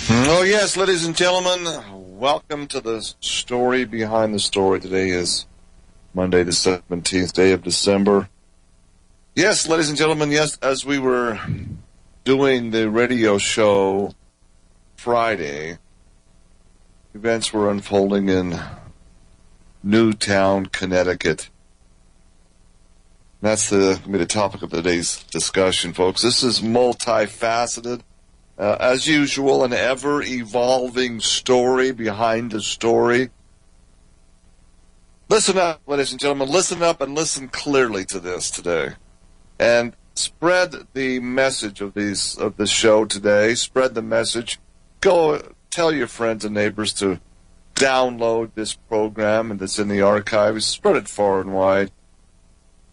Oh, yes, ladies and gentlemen, welcome to the story behind the story. Today is Monday, the 17th day of December. Yes, ladies and gentlemen, yes, as we were doing the radio show Friday, events were unfolding in Newtown, Connecticut. That's going to be the topic of today's discussion, folks. This is multifaceted. As usual, an ever-evolving story behind the story. Listen up, ladies and gentlemen. Listen up and listen clearly to this today. And spread the message of this show today. Spread the message. Go tell your friends and neighbors to download this program and that's in the archives. Spread it far and wide.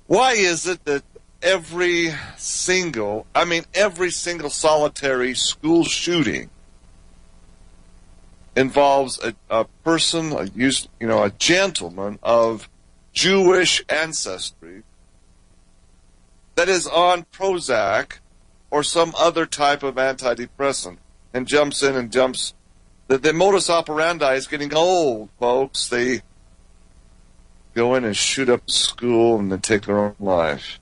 Why is it that every single solitary school shooting involves a person, a gentleman of Jewish ancestry that is on Prozac or some other type of antidepressant and jumps in and jumps. The modus operandi is getting old, folks. They go in and shoot up a school and then take their own life.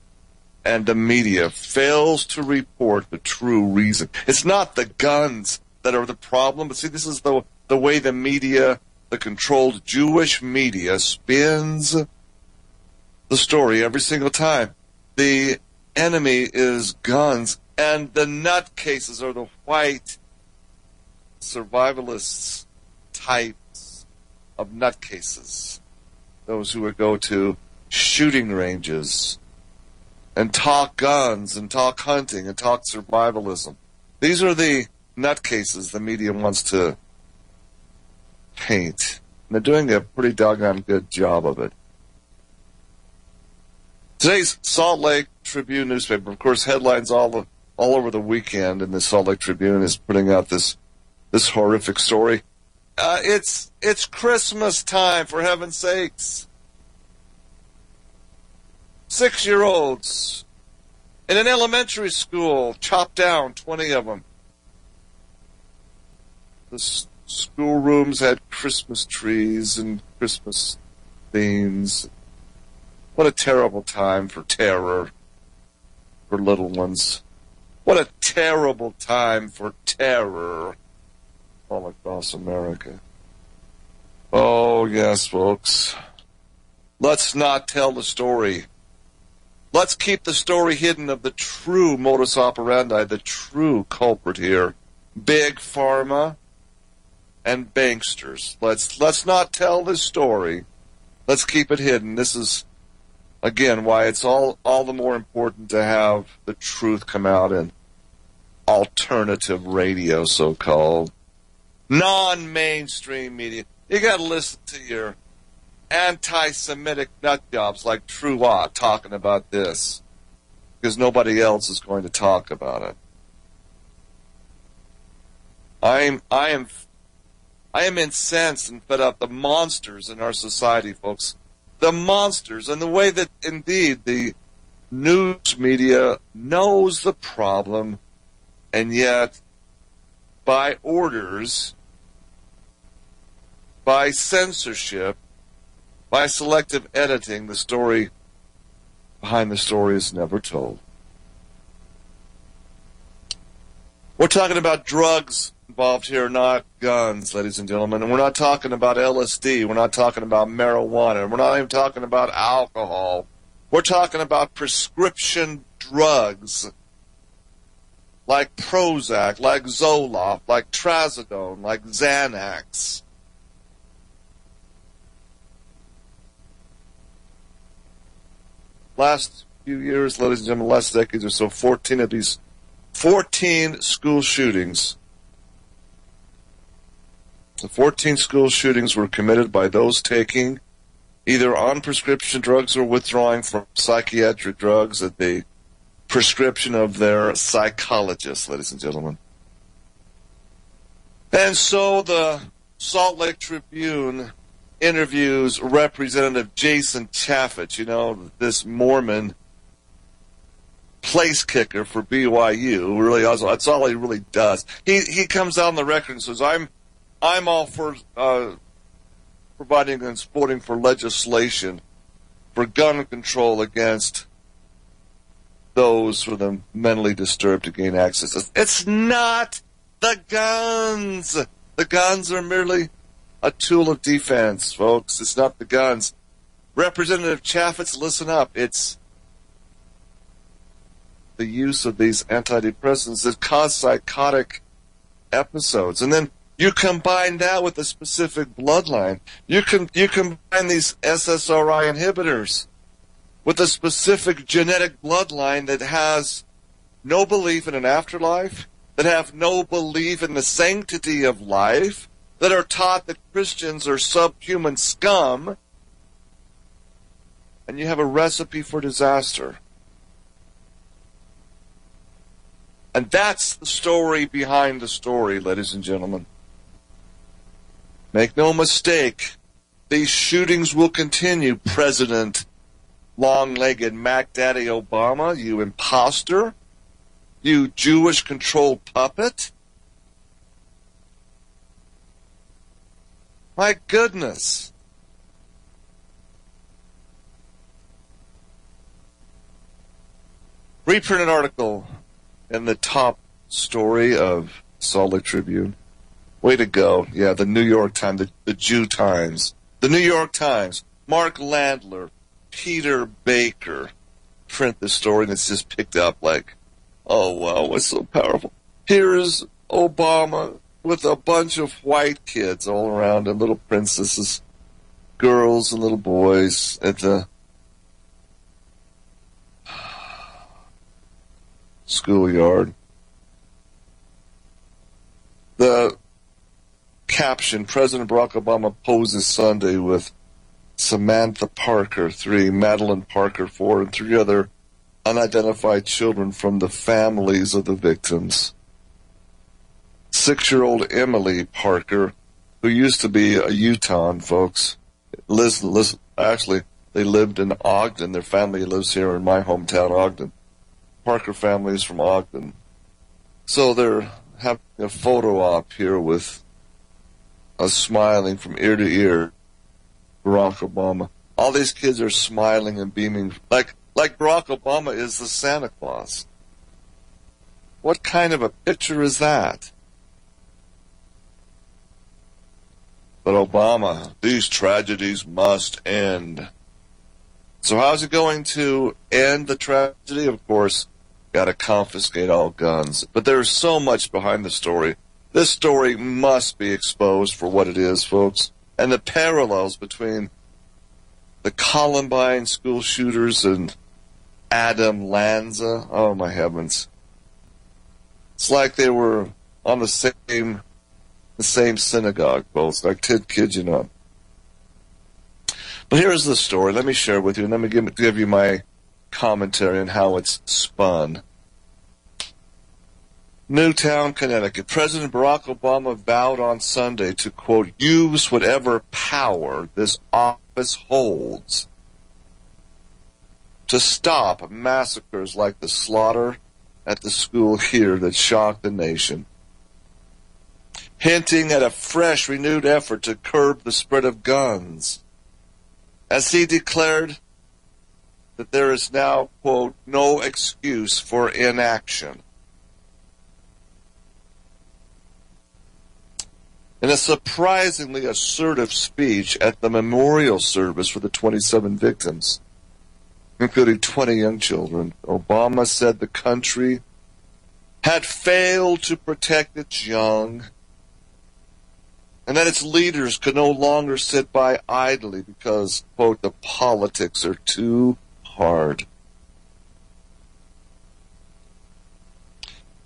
And the media fails to report the true reason. It's not the guns that are the problem, but see, this is the way the media, the controlled Jewish media, spins the story every single time. The enemy is guns, and the nutcases are the white survivalists types of nutcases. Those who would go to shooting ranges and talk guns, and talk hunting, and talk survivalism. These are the nutcases the media wants to paint. And they're doing a pretty doggone good job of it. Today's Salt Lake Tribune newspaper, of course, headlines all over the weekend, and the Salt Lake Tribune is putting out this horrific story. It's Christmas time, for heaven's sakes. 6-year-olds in an elementary school chopped down, 20 of them. The schoolrooms had Christmas trees and Christmas themes. What a terrible time for terror for little ones. What a terrible time for terror all across America. Oh, yes, folks. Let's not tell the story. Let's keep the story hidden of the true modus operandi, the true culprit here. Big Pharma and banksters. Let's not tell this story. Let's keep it hidden. This is, again, why it's all the more important to have the truth come out in alternative radio, so-called. Non-mainstream media. You got to listen to your anti-Semitic nut jobs like True Law talking about this, because nobody else is going to talk about it. I am incensed and fed up. The monsters in our society, folks. The monsters, and the way that indeed the news media knows the problem, and yet by orders, by censorship, by selective editing, the story behind the story is never told. We're talking about drugs involved here, not guns, ladies and gentlemen. And we're not talking about LSD. We're not talking about marijuana. We're not even talking about alcohol. We're talking about prescription drugs like Prozac, like Zoloft, like Trazodone, like Xanax. Last few years, ladies and gentlemen, last decades or so, 14 school shootings. The 14 school shootings were committed by those taking either on prescription drugs or withdrawing from psychiatric drugs at the prescription of their psychologist, ladies and gentlemen. And so the Salt Lake Tribune interviews Representative Jason Chaffetz, this Mormon place kicker for BYU. Really, that's all he really does. He comes out on the record and says, "I'm all for providing and supporting for legislation for gun control against those for the mentally disturbed to gain access." It's not the guns. The guns are merely a tool of defense, folks. It's not the guns. Representative Chaffetz, listen up. It's the use of these antidepressants that cause psychotic episodes. And then you combine that with a specific bloodline. You combine these SSRI inhibitors with a specific genetic bloodline that has no belief in an afterlife, that have no belief in the sanctity of life, that are taught that Christians are subhuman scum, and you have a recipe for disaster. And that's the story behind the story, ladies and gentlemen. Make no mistake, these shootings will continue, President long-legged Mac Daddy Obama, you imposter, you Jewish-controlled puppet. My goodness. Reprint an article in the top story of Salt Lake Tribune. Way to go. Yeah, the New York Times, the Jew Times. The New York Times. Mark Landler, Peter Baker print the story, and it's just picked up like, oh, wow, what's so powerful? Here's Obama with a bunch of white kids all around him, little princesses, girls and little boys at the schoolyard. The caption, President Barack Obama poses Sunday with Samantha Parker, 3, Madeline Parker, 4, and 3 other unidentified children from the families of the victims. 6-year-old Emily Parker, who used to be a Newtown, folks. Listen, actually, they lived in Ogden. Their family lives here in my hometown, Ogden. Parker family is from Ogden. So they're having a photo op here with us smiling from ear to ear. Barack Obama. All these kids are smiling and beaming like Barack Obama is the Santa Claus. What kind of a picture is that? But Obama, these tragedies must end. So how's it going to end the tragedy? Of course, got to confiscate all guns. But there's so much behind the story. This story must be exposed for what it is, folks. And the parallels between the Columbine school shooters and Adam Lanza, oh my heavens. It's like they were on the same synagogue, both. I kid you not. But here's the story. Let me share it with you, and let me give you my commentary on how it's spun. Newtown, Connecticut. President Barack Obama vowed on Sunday to, quote, use whatever power this office holds to stop massacres like the slaughter at the school here that shocked the nation, hinting at a fresh, renewed effort to curb the spread of guns, as he declared that there is now, quote, no excuse for inaction. In a surprisingly assertive speech at the memorial service for the 27 victims, including 20 young children, Obama said the country had failed to protect its young and that its leaders could no longer sit by idly because, quote, the politics are too hard.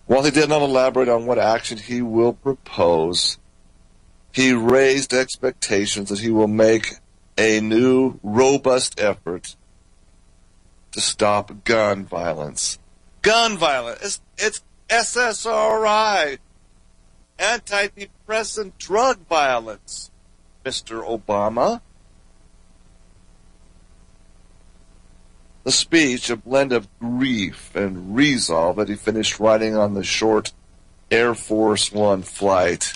While he did not elaborate on what action he will propose, he raised expectations that he will make a new, robust effort to stop gun violence. Gun violence. It's SSRI. Antidepressant drug violence, Mr. Obama. The speech, a blend of grief and resolve that he finished writing on the short Air Force One flight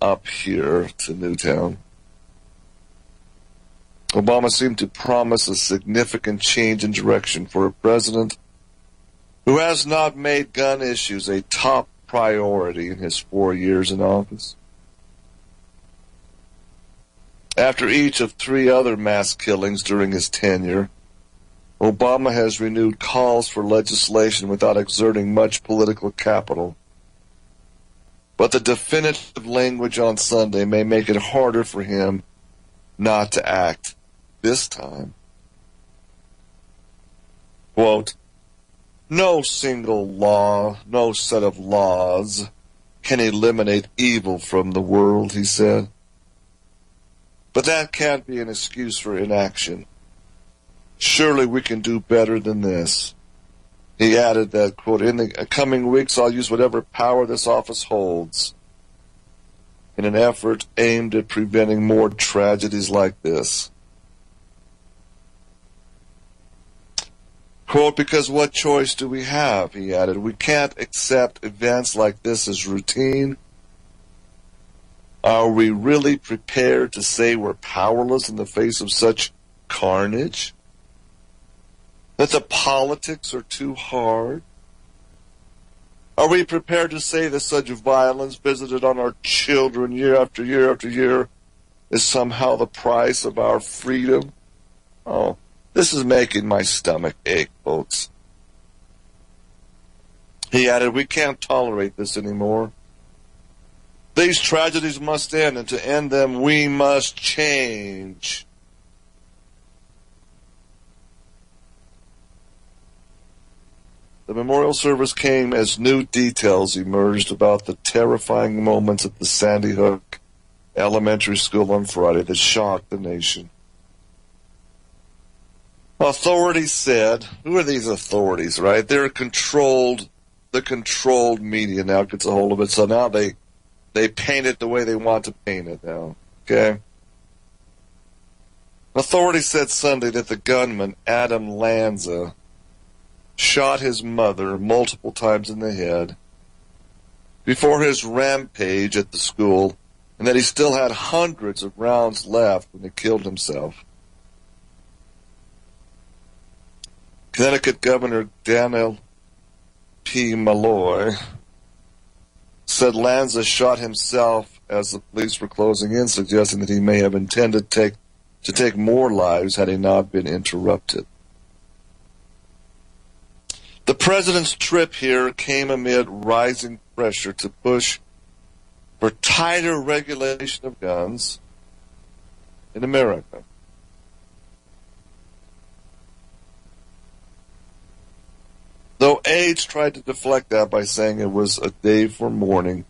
up here to Newtown. Obama seemed to promise a significant change in direction for a president who has not made gun issues a top priority in his 4 years in office. After each of 3 other mass killings during his tenure, Obama has renewed calls for legislation without exerting much political capital. But the definitive language on Sunday may make it harder for him not to act this time. Quote, "No single law, no set of laws can eliminate evil from the world," he said. But that can't be an excuse for inaction. Surely we can do better than this. He added that, quote, "In the coming weeks I'll use whatever power this office holds in an effort aimed at preventing more tragedies like this." Quote, "Because what choice do we have?" he added. "We can't accept events like this as routine. Are we really prepared to say we're powerless in the face of such carnage? That the politics are too hard? Are we prepared to say that such violence visited on our children year after year after year is somehow the price of our freedom? Oh, this is making my stomach ache, folks." He added, "We can't tolerate this anymore. These tragedies must end, and to end them, we must change." The memorial service came as new details emerged about the terrifying moments at the Sandy Hook Elementary School on Friday that shocked the nation. Authorities said, who are these authorities, right? They're the controlled media now gets a hold of it, so now they paint it the way they want to paint it now, okay? Authorities said Sunday that the gunman, Adam Lanza, shot his mother multiple times in the head before his rampage at the school, and that he still had hundreds of rounds left when he killed himself. Connecticut Governor Daniel P. Malloy said Lanza shot himself as the police were closing in, suggesting that he may have intended to take more lives had he not been interrupted. The president's trip here came amid rising pressure to push for tighter regulation of guns in America. Though aides tried to deflect that by saying it was a day for mourning,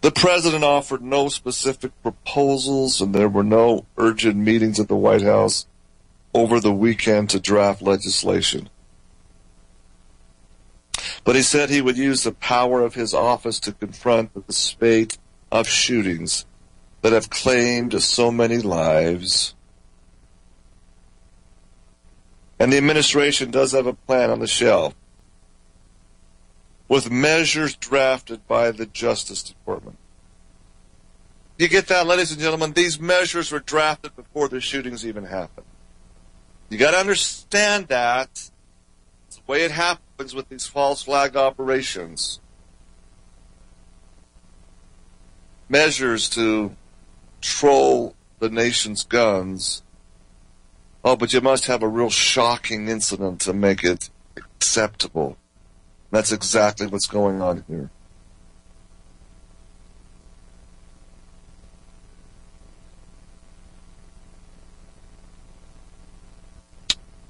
the president offered no specific proposals, and there were no urgent meetings at the White House over the weekend to draft legislation. But he said he would use the power of his office to confront the spate of shootings that have claimed so many lives. And the administration does have a plan on the shelf with measures drafted by the Justice Department. You get that, ladies and gentlemen? These measures were drafted before the shootings even happened. You got to understand that. It's the way it happens with these false flag operations. Measures to control the nation's guns. Oh, but you must have a real shocking incident to make it acceptable. That's exactly what's going on here.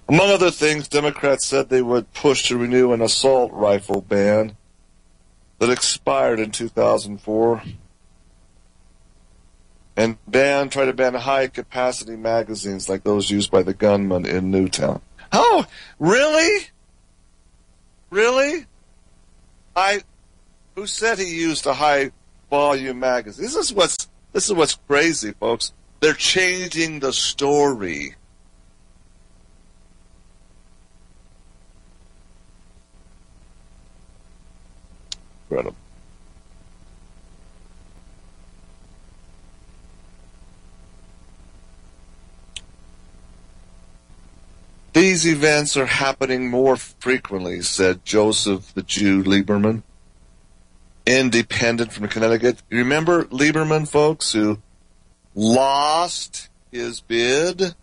Among other things, Democrats said they would push to renew an assault rifle ban that expired in 2004 and try to ban high-capacity magazines like those used by the gunman in Newtown. Oh, really? Really? Who said he used a high-volume magazine? This is what's crazy, folks. They're changing the story. Incredible. These events are happening more frequently, said Joseph the Jew Lieberman, independent from Connecticut. You remember Lieberman, folks, who lost his bid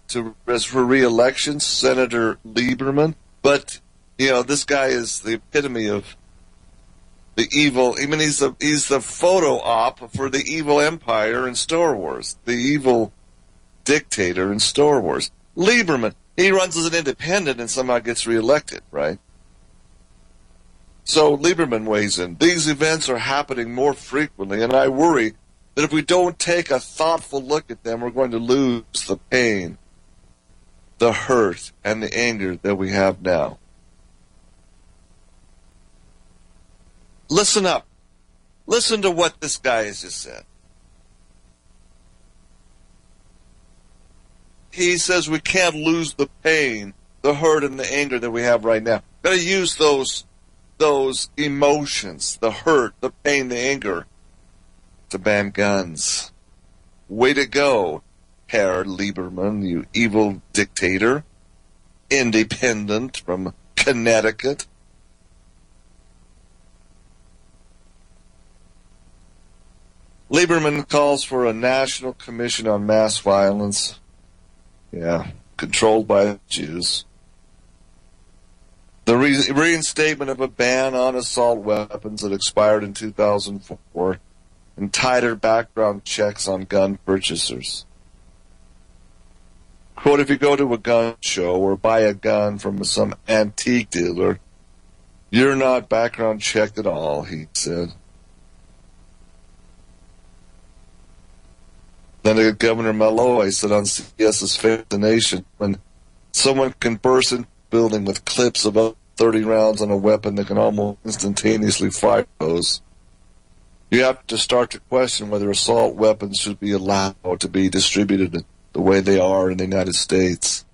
for re-election, Senator Lieberman? But, this guy is the epitome of the evil. I mean, he's the photo op for the evil empire in Star Wars, the evil dictator in Star Wars. Lieberman, he runs as an independent and somehow gets reelected, right? So Lieberman weighs in. These events are happening more frequently, and I worry that if we don't take a thoughtful look at them, we're going to lose the pain, the hurt, and the anger that we have now. Listen up. Listen to what this guy has just said. He says we can't lose the pain, the hurt, and the anger that we have right now. Got to use those emotions, the hurt, the pain, the anger, to ban guns. Way to go, Herr Lieberman, you evil dictator, independent from Connecticut. Lieberman calls for a national commission on mass violence. Yeah, controlled by Jews. The reinstatement of a ban on assault weapons that expired in 2004 and tighter background checks on gun purchasers. Quote, if you go to a gun show or buy a gun from some antique dealer, you're not background checked at all, he said. Then Governor Malloy said on CBS's Face the Nation, when someone can burst into a building with clips of about 30 rounds on a weapon that can almost instantaneously fire those, you have to start to question whether assault weapons should be allowed to be distributed the way they are in the United States.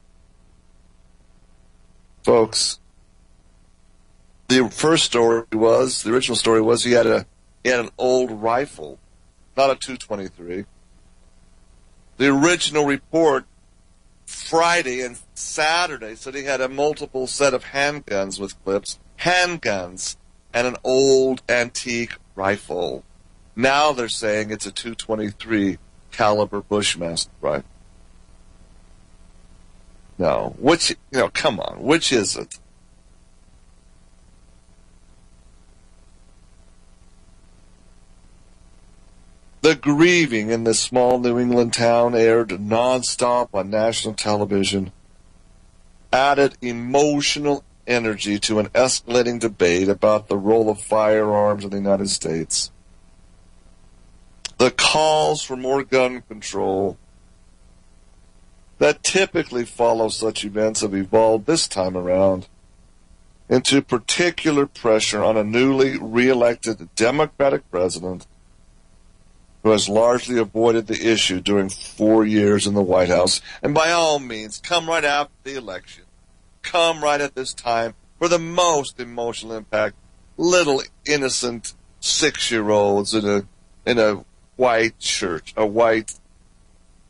Folks, the original story was he had an old rifle, not a .223. The original report Friday and Saturday said he had a multiple set of handguns with clips, handguns, and an old antique rifle. Now they're saying it's a .223 caliber Bushmaster rifle. No, come on, which is it? The grieving in this small New England town aired nonstop on national television, added emotional energy to an escalating debate about the role of firearms in the United States. The calls for more gun control that typically follow such events have evolved this time around into particular pressure on a newly re-elected Democratic president who has largely avoided the issue during 4 years in the White House. And by all means, come right after the election. Come right at this time for the most emotional impact. Little innocent 6-year-olds in a white church, a white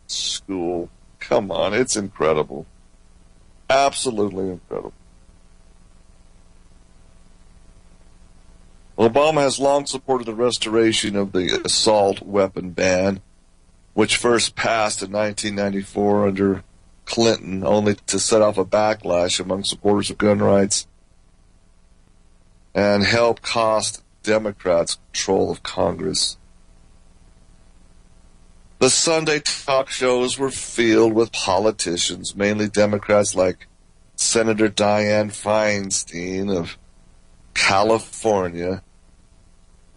school. Come on, it's incredible. Absolutely incredible. Obama has long supported the restoration of the assault weapon ban, which first passed in 1994 under Clinton, only to set off a backlash among supporters of gun rights and help cost Democrats control of Congress. The Sunday talk shows were filled with politicians, mainly Democrats like Senator Dianne Feinstein of California,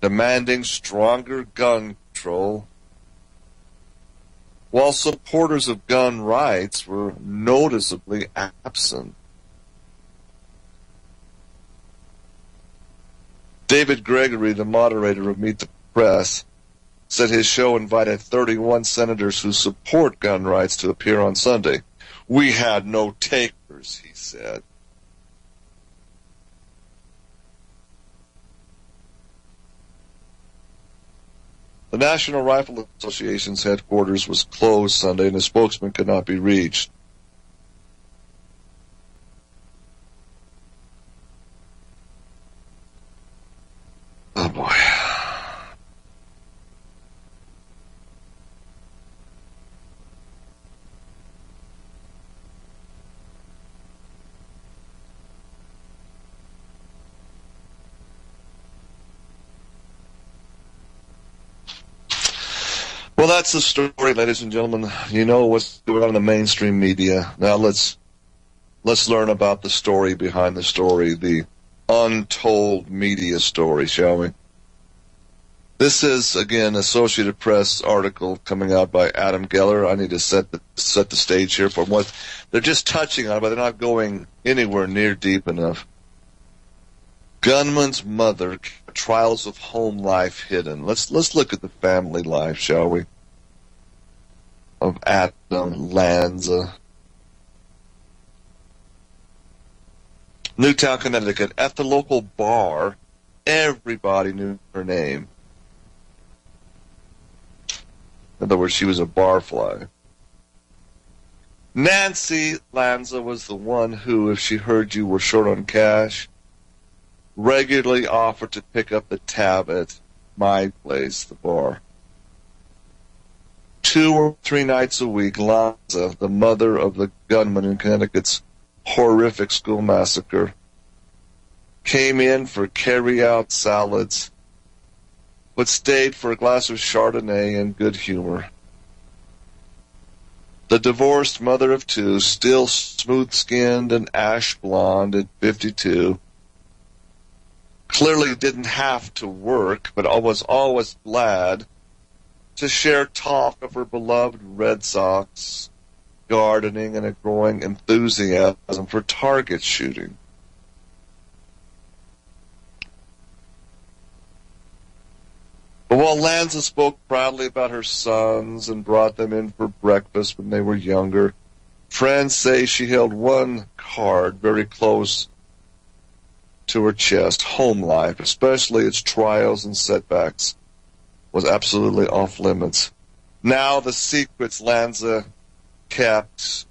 demanding stronger gun control, while supporters of gun rights were noticeably absent. David Gregory, the moderator of Meet the Press, said his show invited 31 senators who support gun rights to appear on Sunday. We had no takers, he said. The National Rifle Association's headquarters was closed Sunday, and a spokesman could not be reached. Oh, boy. Well, that's the story, ladies and gentlemen. You know what's going on in the mainstream media. Now let's learn about the story behind the story, the untold media story, shall we? This is, again, Associated Press article coming out by Adam Geller. I need to set the stage here for what they're just touching on, but they're not going anywhere near deep enough. Gunman's mother, trials of home life hidden. Let's look at the family life, shall we? Of Adam Lanza. Newtown, Connecticut. At the local bar, everybody knew her name. In other words, she was a barfly. Nancy Lanza was the one who, if she heard you were short on cash, regularly offered to pick up the tab at my place, the bar. 2 or 3 nights a week, Lanza, the mother of the gunman in Connecticut's horrific school massacre, came in for carry-out salads, but stayed for a glass of Chardonnay and good humor. The divorced mother of 2, still smooth-skinned and ash-blonde at 52, clearly didn't have to work, but was always glad to share talk of her beloved Red Sox, gardening, and a growing enthusiasm for target shooting. But while Lanza spoke proudly about her sons and brought them in for breakfast when they were younger, friends say she held one card very close to her chest. Home life, especially its trials and setbacks, was absolutely off limits. Now the secrets Lanza kept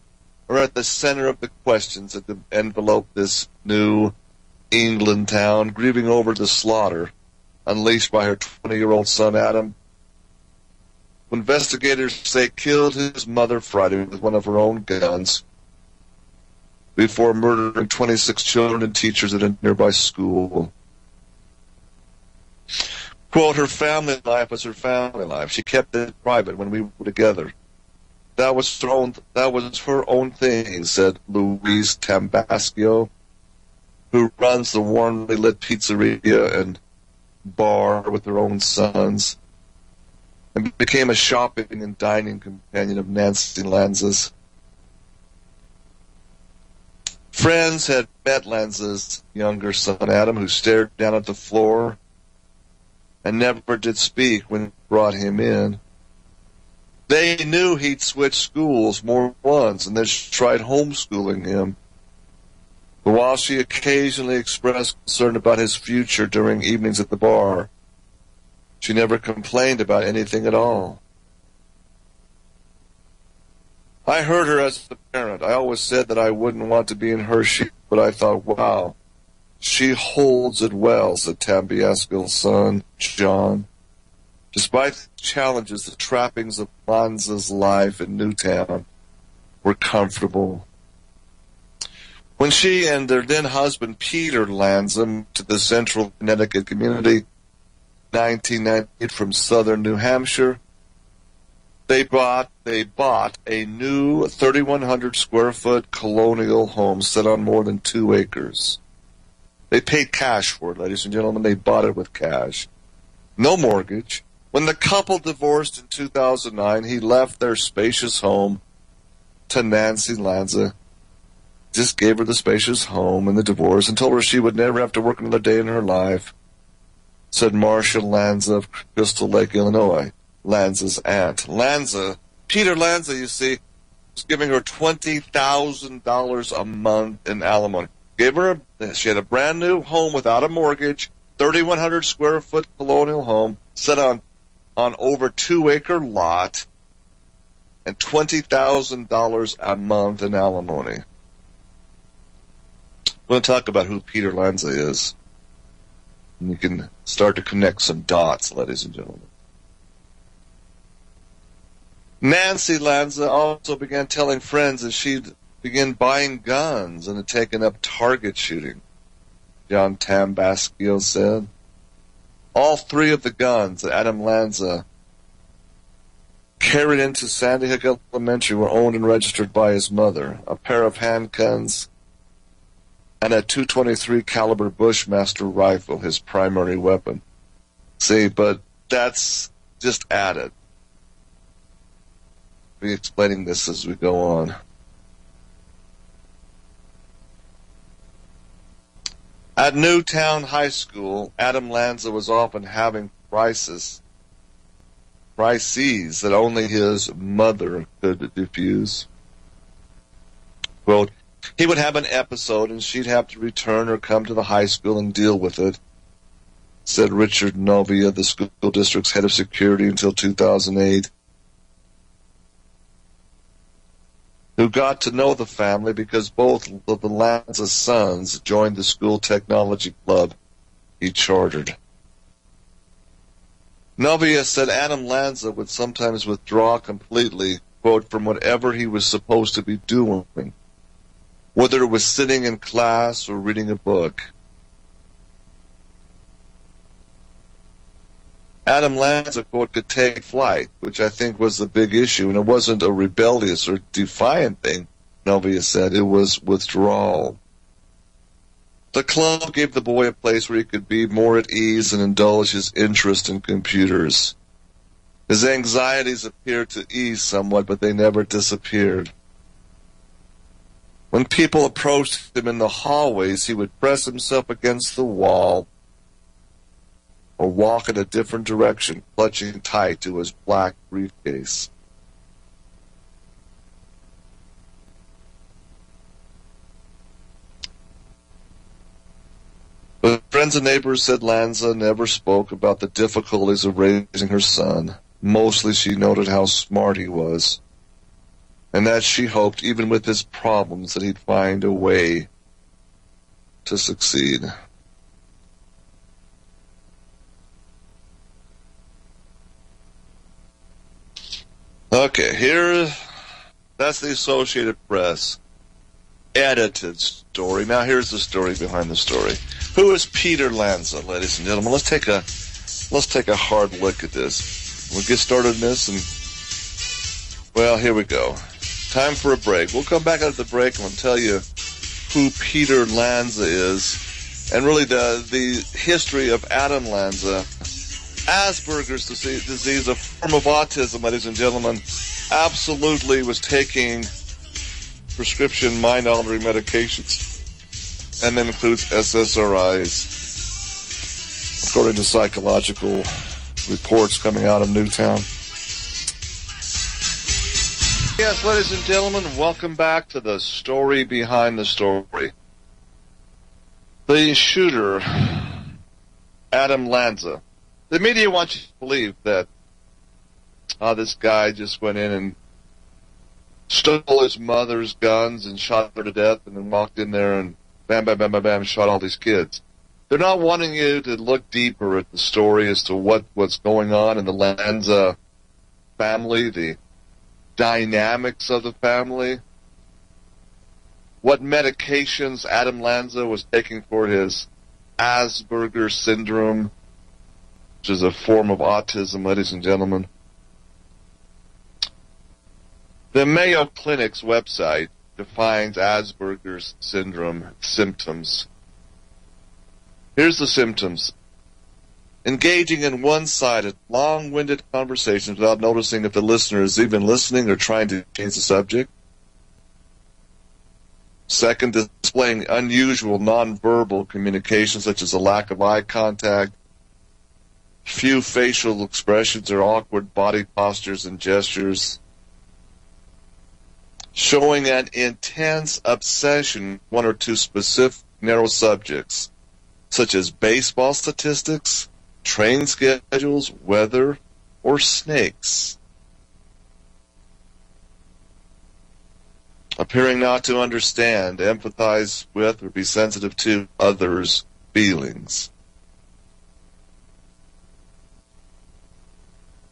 are at the center of the questions that envelope this New England town, grieving over the slaughter unleashed by her 20-year-old son Adam, who investigators say killed his mother Friday with one of her own guns before murdering 26 children and teachers at a nearby school. Quote, her family life was her family life. She kept it private when we were together. That was her own thing, said Louise Tambascio, who runs the warmly lit pizzeria and bar with her own sons, and became a shopping and dining companion of Nancy Lanza's. Friends had met Lanza's younger son Adam, who stared down at the floor and never did speak when they brought him in. They knew he'd switched schools more than once, and they tried homeschooling him. But while she occasionally expressed concern about his future during evenings at the bar, she never complained about anything at all. I heard her as a parent. I always said that I wouldn't want to be in her shoes, but I thought, wow, she holds it well, said Tambascio's son, John. Despite the challenges, the trappings of Lanza's life in Newtown were comfortable. When she and their then husband, Peter Lanza, moved to the central Connecticut community in 1998 from southern New Hampshire, they bought a new 3,100 square foot colonial home set on more than 2 acres. They paid cash for it, ladies and gentlemen. They bought it with cash. No mortgage. When the couple divorced in 2009, he left their spacious home to Nancy Lanza. Just gave her the spacious home and the divorce and told her she would never have to work another day in her life, said Marcia Lanza of Crystal Lake, Illinois, Lanza's aunt. Peter Lanza, you see, was giving her $20,000 a month in alimony. She had a brand new home without a mortgage, 3,100 square foot colonial home set on on over 2-acre lot and $20,000 a month in alimony. We're going to talk about who Peter Lanza is. And you can start to connect some dots, ladies and gentlemen. Nancy Lanza also began telling friends that she'd begin buying guns and had taken up target shooting. John Tambascio said. All 3 of the guns that Adam Lanza carried into Sandy Hook Elementary were owned and registered by his mother. A pair of handguns and a .223 caliber Bushmaster rifle, his primary weapon. See, but that's just added. We'll be explaining this as we go on. At Newtown High School, Adam Lanza was often having crises that only his mother could diffuse. Quote, he would have an episode and she'd have to return or come to the high school and deal with it, said Richard Novia, the school district's head of security until 2008, who got to know the family because both of the Lanza sons joined the school technology club he chartered. Novia said Adam Lanza would sometimes withdraw completely, quote, from whatever he was supposed to be doing, whether it was sitting in class or reading a book. Adam Lanza, quote, could take flight, which I think was the big issue, and it wasn't a rebellious or defiant thing, Novia said. It was withdrawal. The club gave the boy a place where he could be more at ease and indulge his interest in computers. His anxieties appeared to ease somewhat, but they never disappeared. When people approached him in the hallways, he would press himself against the wall or walk in a different direction, clutching tight to his black briefcase. But friends and neighbors said Lanza never spoke about the difficulties of raising her son. Mostly she noted how smart he was, and that she hoped, even with his problems, that he'd find a way to succeed. Okay, that's the Associated Press edited story. Now here's the story behind the story. Who is Peter Lanza, ladies and gentlemen? Let's take a hard look at this. We'll get started in this, and well, here we go. Time for a break. We'll come back after the break and we'll tell you who Peter Lanza is, and really the history of Adam Lanza. Asperger's disease, a form of autism, ladies and gentlemen, absolutely was taking prescription mind-altering medications, and that includes SSRIs, according to psychological reports coming out of Newtown. Yes, ladies and gentlemen, welcome back to the story behind the story. The shooter, Adam Lanza. The media wants you to believe that this guy just went in and stole his mother's guns and shot her to death and then walked in there and bam, bam, bam, bam, bam, shot all these kids. They're not wanting you to look deeper at the story as to what's going on in the Lanza family, the dynamics of the family, what medications Adam Lanza was taking for his Asperger's syndrome, which is a form of autism, ladies and gentlemen. The Mayo Clinic's website defines Asperger's syndrome symptoms. Here's the symptoms. Engaging in one-sided, long-winded conversations without noticing if the listener is even listening or trying to change the subject. Second, displaying unusual nonverbal communication, such as a lack of eye contact, few facial expressions or awkward body postures and gestures. Showing an intense obsession with one or two specific narrow subjects, such as baseball statistics, train schedules, weather, or snakes. Appearing not to understand, empathize with, or be sensitive to others' feelings.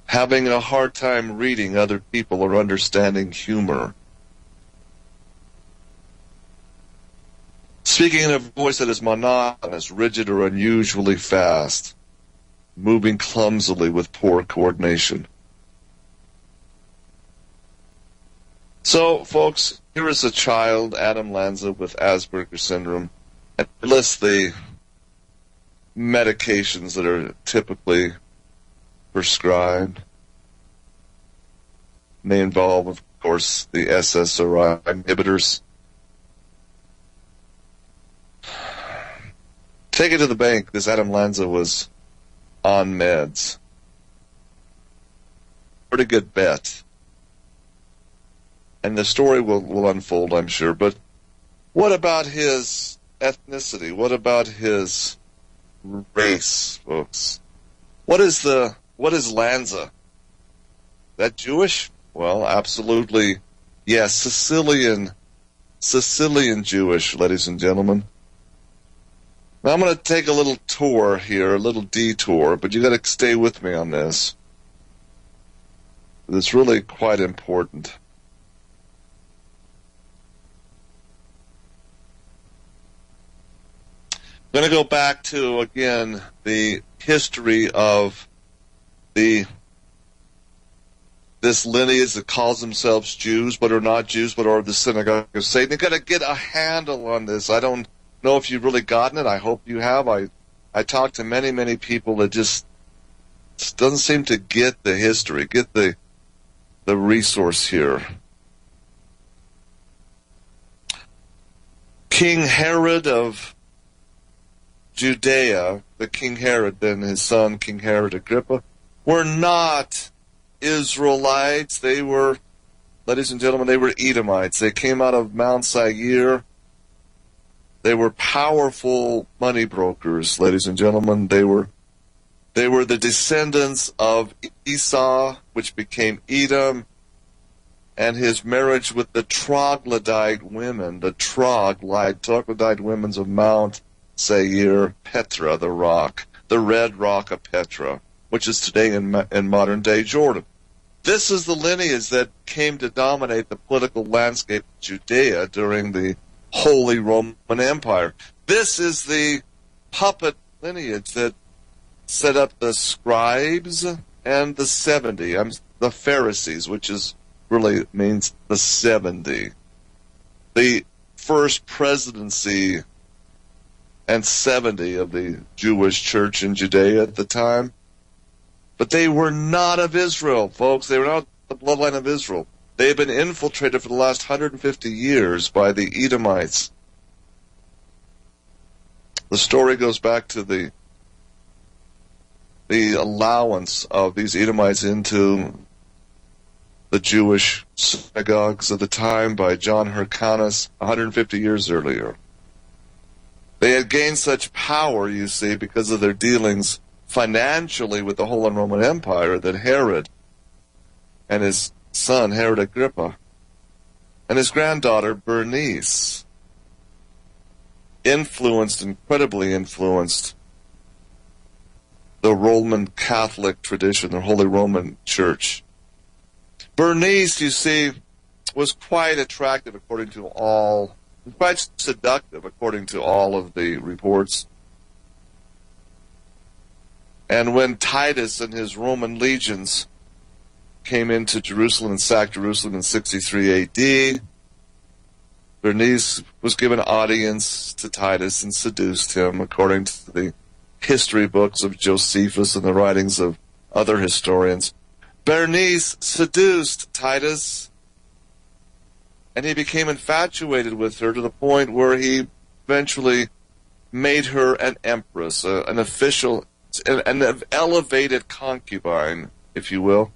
Having a hard time reading other people or understanding humor. Speaking in a voice that is monotonous, rigid, or unusually fast. Moving clumsily with poor coordination. So, folks, here is a child, Adam Lanza, with Asperger's syndrome, and lists the medications that are typically prescribed. They involve, of course, the SSRI inhibitors. Take it to the bank, this Adam Lanza was on meds. Pretty good bet. And the story will unfold, I'm sure. But what about his ethnicity? What about his race, folks? What is Lanza? That Jewish? Well, absolutely. Yes, Sicilian Jewish, ladies and gentlemen. Now I'm going to take a little tour here, a little detour, but you got to stay with me on this. It's really quite important. I'm going to go back to, again, the history of this lineage that calls themselves Jews, but are not Jews, but are the synagogue of Satan. You've got to get a handle on this. I don't know if you've really gotten it. I hope you have. I talked to many people that just doesn't seem to get the history, get the resource here. King Herod of Judea, the King Herod, then his son, King Herod Agrippa, were not Israelites. They were, ladies and gentlemen, they were Edomites. They came out of Mount Seir. They were powerful money brokers, ladies and gentlemen. They were the descendants of Esau, which became Edom, and his marriage with the troglodyte women, the troglodyte women of Mount Seir, Petra, the rock, the red rock of Petra, which is today in modern-day Jordan. This is the lineage that came to dominate the political landscape of Judea during the Holy Roman Empire. This is the puppet lineage that set up the scribes and the 70, the Pharisees, which really means the 70. The first presidency and 70 of the Jewish church in Judea at the time. But they were not of Israel, folks. They were not the bloodline of Israel. They had been infiltrated for the last 150 years by the Edomites. The story goes back to the allowance of these Edomites into the Jewish synagogues of the time by John Hyrcanus 150 years earlier. They had gained such power, you see, because of their dealings financially with the Holy Roman Empire, that Herod and his son, Herod Agrippa, and his granddaughter, Bernice, incredibly influenced the Roman Catholic tradition, the Holy Roman Church. Bernice, you see, was quite attractive quite seductive according to all of the reports. And when Titus and his Roman legions came into Jerusalem and sacked Jerusalem in 63 AD, Bernice was given audience to Titus and seduced him, according to the history books of Josephus and the writings of other historians. Bernice seduced Titus, and he became infatuated with her to the point where he eventually made her an empress, an official, an elevated concubine, if you will.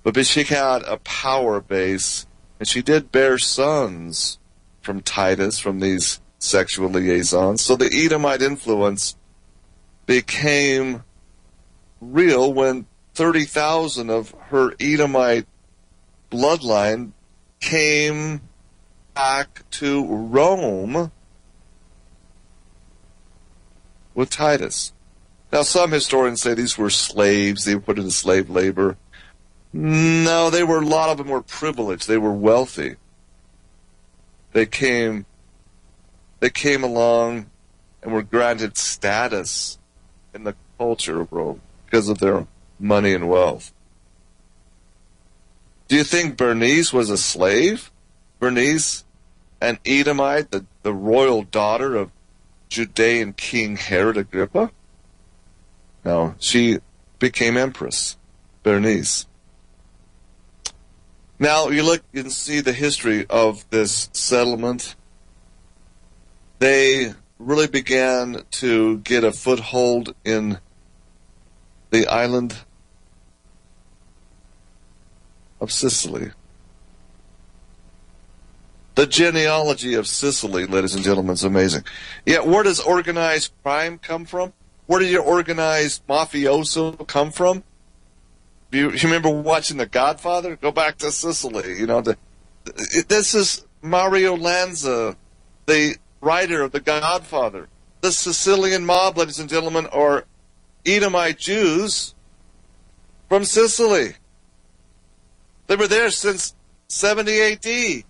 But she had a power base, and she did bear sons from Titus, from these sexual liaisons. So the Edomite influence became real when 30,000 of her Edomite bloodline came back to Rome with Titus. Now, some historians say these were slaves. They were put into slave labor. No, a lot of them were privileged. They were wealthy. They came along and were granted status in the culture of Rome because of their money and wealth. Do you think Bernice was a slave? Bernice, an Edomite, the royal daughter of Judean King Herod Agrippa? No, she became empress, Bernice. Now, you look and see the history of this settlement. They really began to get a foothold in the island of Sicily. The genealogy of Sicily, ladies and gentlemen, is amazing. Yet, where does organized crime come from? Where did your organized mafioso come from? You remember watching The Godfather? Go back to Sicily. You know, this is Mario Lanza, the writer of The Godfather. The Sicilian mob, ladies and gentlemen, are Edomite Jews from Sicily. They were there since 70 A.D.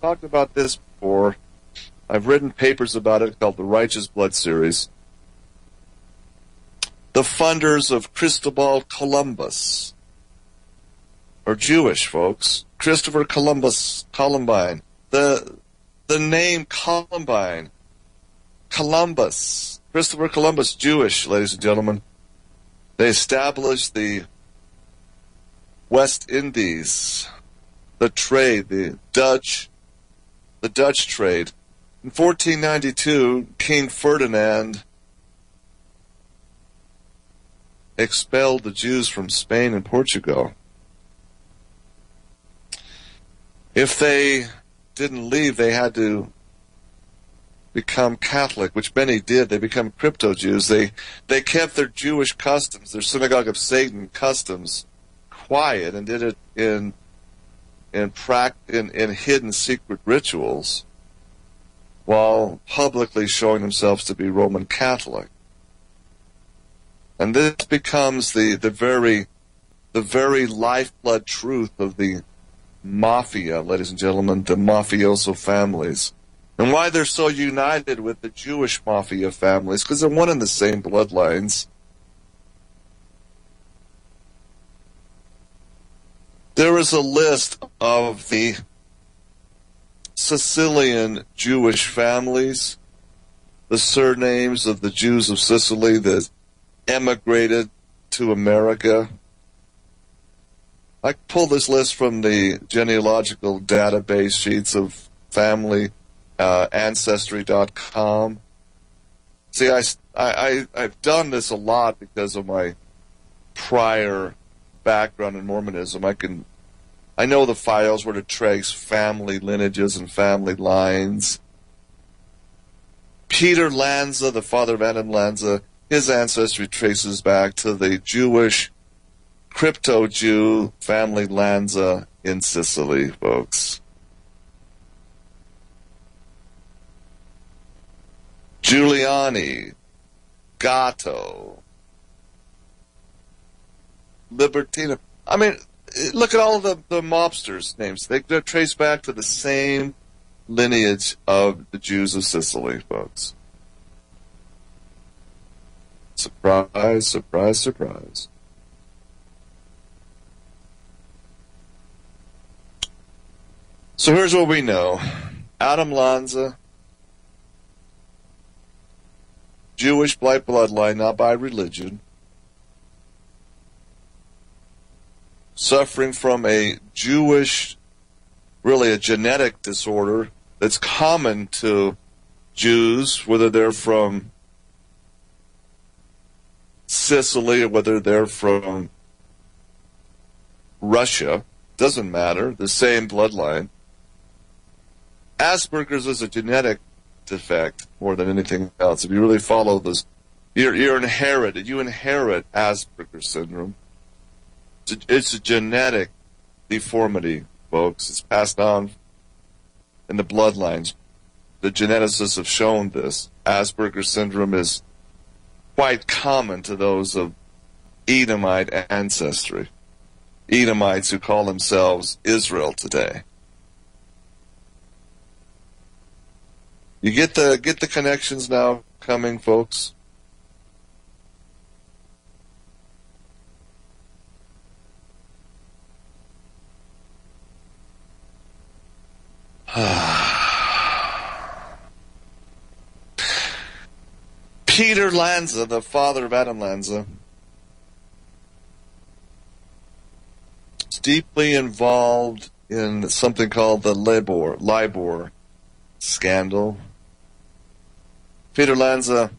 Talked about this before. I've written papers about it called the Righteous Blood Series. The funders of Cristobal Columbus are Jewish, folks. Christopher Columbine. The name Columbine, Columbus, Christopher Columbus, Jewish, ladies and gentlemen. They established the West Indies, the trade, the Dutch trade. In 1492, King Ferdinand expelled the Jews from Spain and Portugal. If they didn't leave, they had to become Catholic, which many did. They become crypto-Jews. They kept their Jewish customs, their synagogue of Satan customs, quiet, and did it in hidden secret rituals, while publicly showing themselves to be Roman Catholic. And this becomes the very lifeblood truth of the mafia, ladies and gentlemen, the mafioso families. And why they're so united with the Jewish mafia families, because they're one and the same bloodlines. There is a list of the Sicilian Jewish families, the surnames of the Jews of Sicily that emigrated to America. I pulled this list from the genealogical database sheets of family ancestry.com. See, I've done this a lot because of my prior background in Mormonism. I know the files where to trace family lineages and family lines. Peter Lanza, the father of Adam Lanza, his ancestry traces back to the Jewish crypto-Jew family Lanza in Sicily, folks. Giuliani, Gatto, Libertino. I mean, look at all of the mobsters' names. They're traced back to the same lineage of the Jews of Sicily, folks. Surprise, surprise, surprise. So here's what we know. Adam Lanza, Jewish by bloodline, not by religion, suffering from a Jewish, really a genetic disorder that's common to Jews, whether they're from Sicily or whether they're from Russia. doesn't matter, the same bloodline. Asperger's is a genetic defect more than anything else. If you really follow this, you inherit Asperger's syndrome. It's a genetic deformity, folks. It's passed on in the bloodlines. The geneticists have shown this. Asperger's syndrome is quite common to those of Edomite ancestry. Edomites who call themselves Israel today. You get the connections now coming, folks? Peter Lanza, the father of Adam Lanza, is deeply involved in something called the LIBOR scandal. Peter Lanza,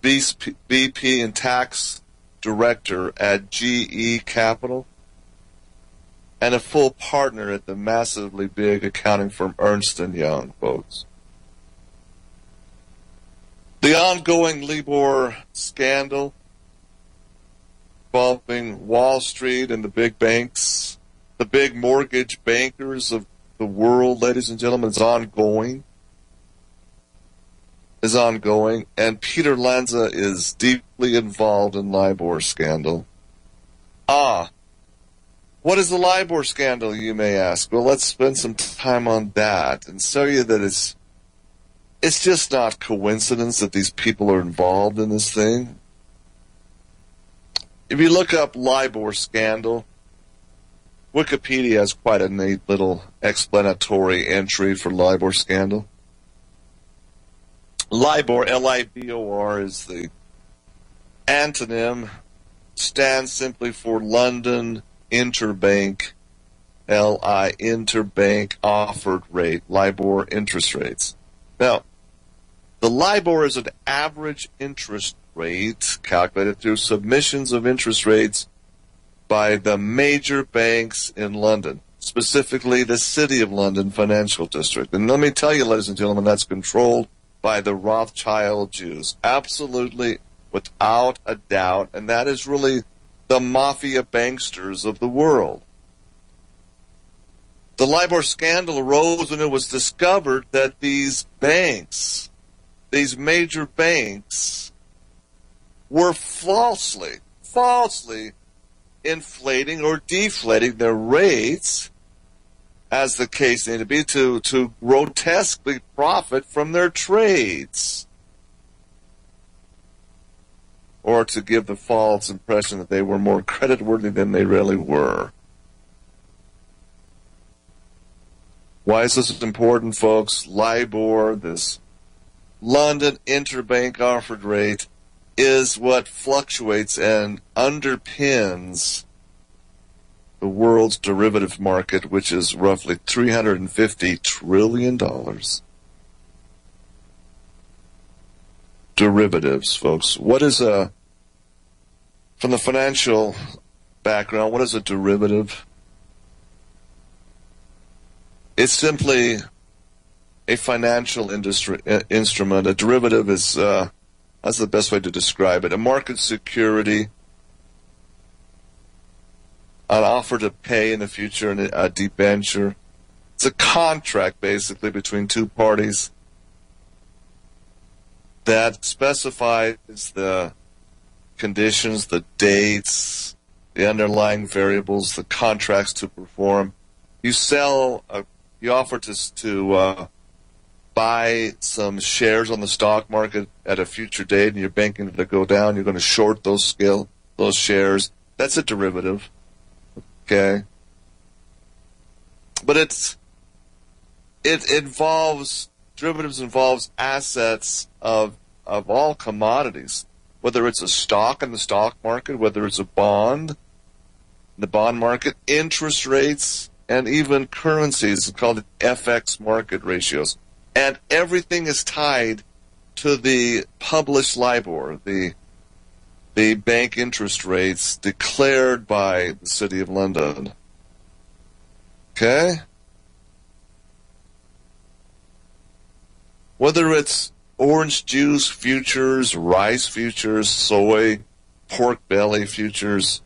VP and tax director at GE Capital, and a full partner at the massively big accounting firm Ernst & Young, folks. The ongoing LIBOR scandal involving Wall Street and the big banks, the big mortgage bankers of the world, ladies and gentlemen, is ongoing. And Peter Lanza is deeply involved in LIBOR scandal. What is the LIBOR scandal, you may ask? Well, let's spend some time on that and show you that it's just not coincidence that these people are involved in this thing. If you look up LIBOR scandal, Wikipedia has quite a neat little explanatory entry for LIBOR scandal. LIBOR, L-I-B-O-R, is the antonym, stands simply for London Interbank, L-I, Interbank Offered Rate, LIBOR interest rates. Now, the LIBOR is an average interest rate calculated through submissions of interest rates by the major banks in London, specifically the City of London Financial District. And let me tell you, ladies and gentlemen, that's controlled by the Rothschild Jews. Absolutely, without a doubt. And that is really the mafia banksters of the world. The LIBOR scandal arose when it was discovered that these banks, these major banks, were falsely inflating or deflating their rates, as the case needed to be, to grotesquely profit from their trades, or to give the false impression that they were more creditworthy than they really were. Why is this important, folks? LIBOR, this London Interbank Offered Rate, is what fluctuates and underpins the world's derivative market, which is roughly $350 trillion. Derivatives, folks. What is from the financial background, what is a derivative? It's simply a financial instrument. A derivative is, that's the best way to describe it, a market security, an offer to pay in the future, and a debenture. It's a contract, basically, between two parties that specifies the conditions, the dates, the underlying variables, the contracts to perform. You offer to buy some shares on the stock market at a future date, and you're banking to go down. You're going to short those shares. That's a derivative. Okay, but derivatives involves assets of all commodities, whether it's a stock in the stock market, whether it's a bond in the bond market, interest rates, and even currencies called FX market ratios. And everything is tied to the published LIBOR, the bank interest rates declared by the City of London. Okay? Whether it's orange juice futures, rice futures, soy, pork belly futures,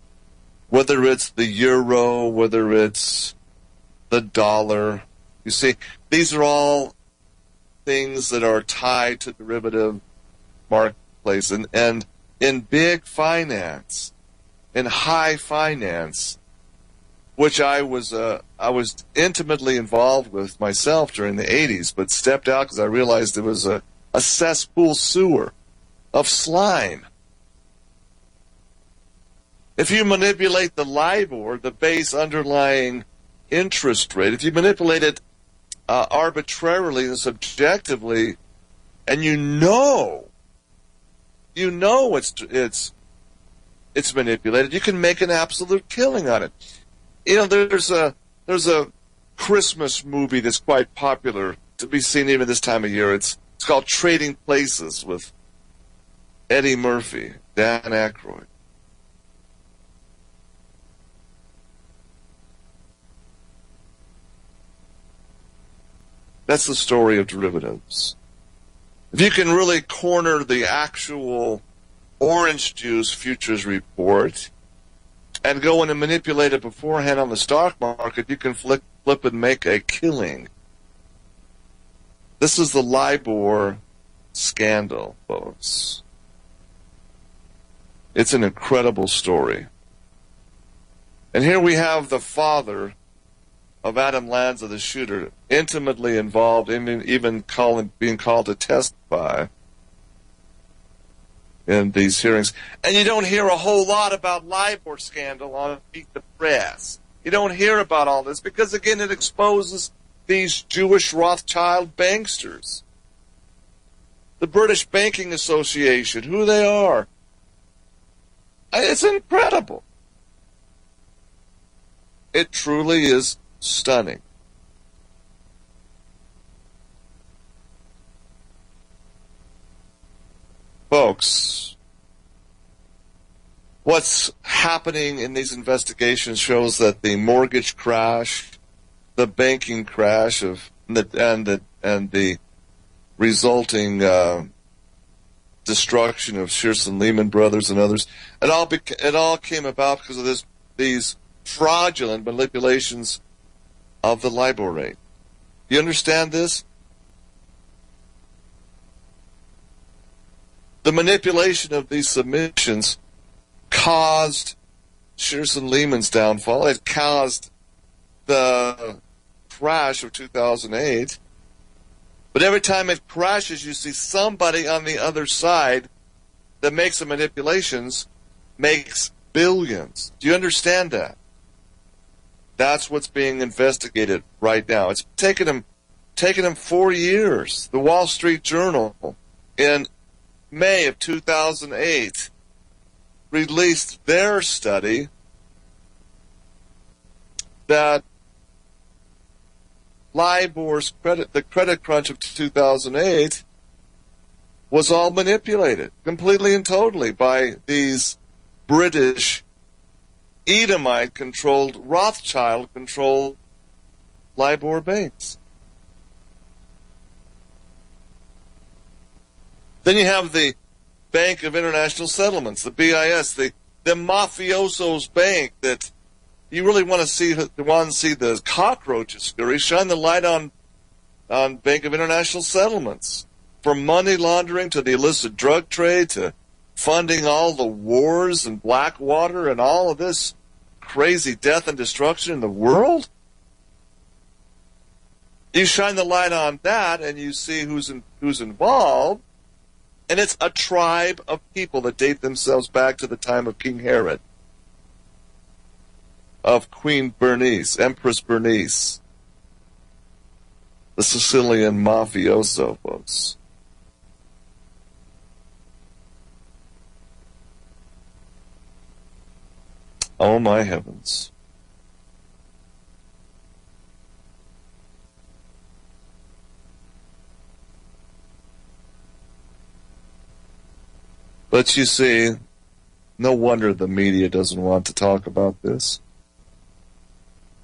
whether it's the euro, whether it's the dollar. You see, these are all things that are tied to derivative marketplace. And in big finance, in high finance, which I was intimately involved with myself during the 80s, but stepped out because I realized it was a cesspool sewer of slime. If you manipulate the LIBOR, the base underlying interest rate, if you manipulate it arbitrarily and subjectively, and you know it's manipulated, you can make an absolute killing on it. You know, there's a Christmas movie that's quite popular to be seen even this time of year. It's called Trading Places with Eddie Murphy, Dan Aykroyd. That's the story of derivatives. If you can really corner the actual orange juice futures report and go in and manipulate it beforehand on the stock market, you can flip and make a killing. This is the LIBOR scandal, folks. It's an incredible story. And here we have the father of Adam Lanza, the shooter, intimately involved in even being called to testify in these hearings. And you don't hear a whole lot about LIBOR scandal on Beat the Press. You don't hear about all this because, again, it exposes these Jewish Rothschild banksters. The British Banking Association, who they are. It's incredible. It truly is stunning. Folks, what's happening in these investigations shows that the mortgage crash, the banking crash and the resulting destruction of Shearson Lehman Brothers and others, it all came about because of these fraudulent manipulations of the LIBOR rate. You understand this? The manipulation of these submissions caused Shearson Lehman's downfall. It caused the crash of 2008. But every time it crashes, you see somebody on the other side that makes the manipulations makes billions. Do you understand that? That's what's being investigated right now. It's taken them 4 years. The Wall Street Journal in May of 2008 released their study that LIBOR's the credit crunch of 2008 was all manipulated completely and totally by these British Edomite-controlled, Rothschild-controlled LIBOR banks. Then you have the Bank of International Settlements, the BIS, the mafioso's bank that you really want to see the cockroaches scurry. Shine the light on Bank of International Settlements. From money laundering to the illicit drug trade to funding all the wars and Blackwater and all of this crazy death and destruction in the world. You shine the light on that and you see who's involved. And it's a tribe of people that date themselves back to the time of King Herod, of Queen Bernice, Empress Bernice, the Sicilian mafioso, folks. Oh, my heavens. But you see, no wonder the media doesn't want to talk about this.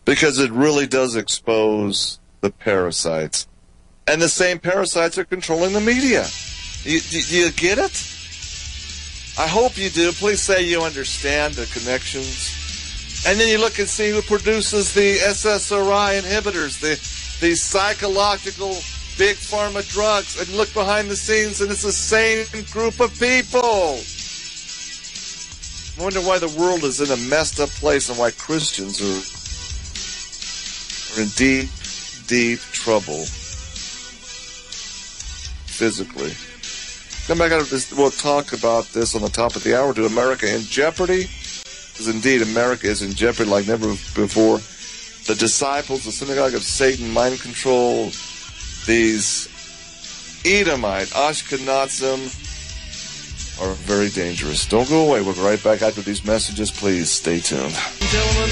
because it really does expose the parasites. And the same parasites are controlling the media. Do you get it? I hope you do. Please say you understand the connections. And then you look and see who produces the SSRI inhibitors, the psychological big pharma drugs, and look behind the scenes, and it's the same group of people. I wonder why the world is in a messed up place and why Christians are in deep, deep trouble physically. Come back out of this. We'll talk about this on the top of the hour. To America in jeopardy? Because indeed, America is in jeopardy like never before. The disciples, the synagogue of Satan, mind control, these Edomite, Ashkenazim, are very dangerous. Don't go away. We'll be right back after these messages. Please stay tuned. Gentlemen,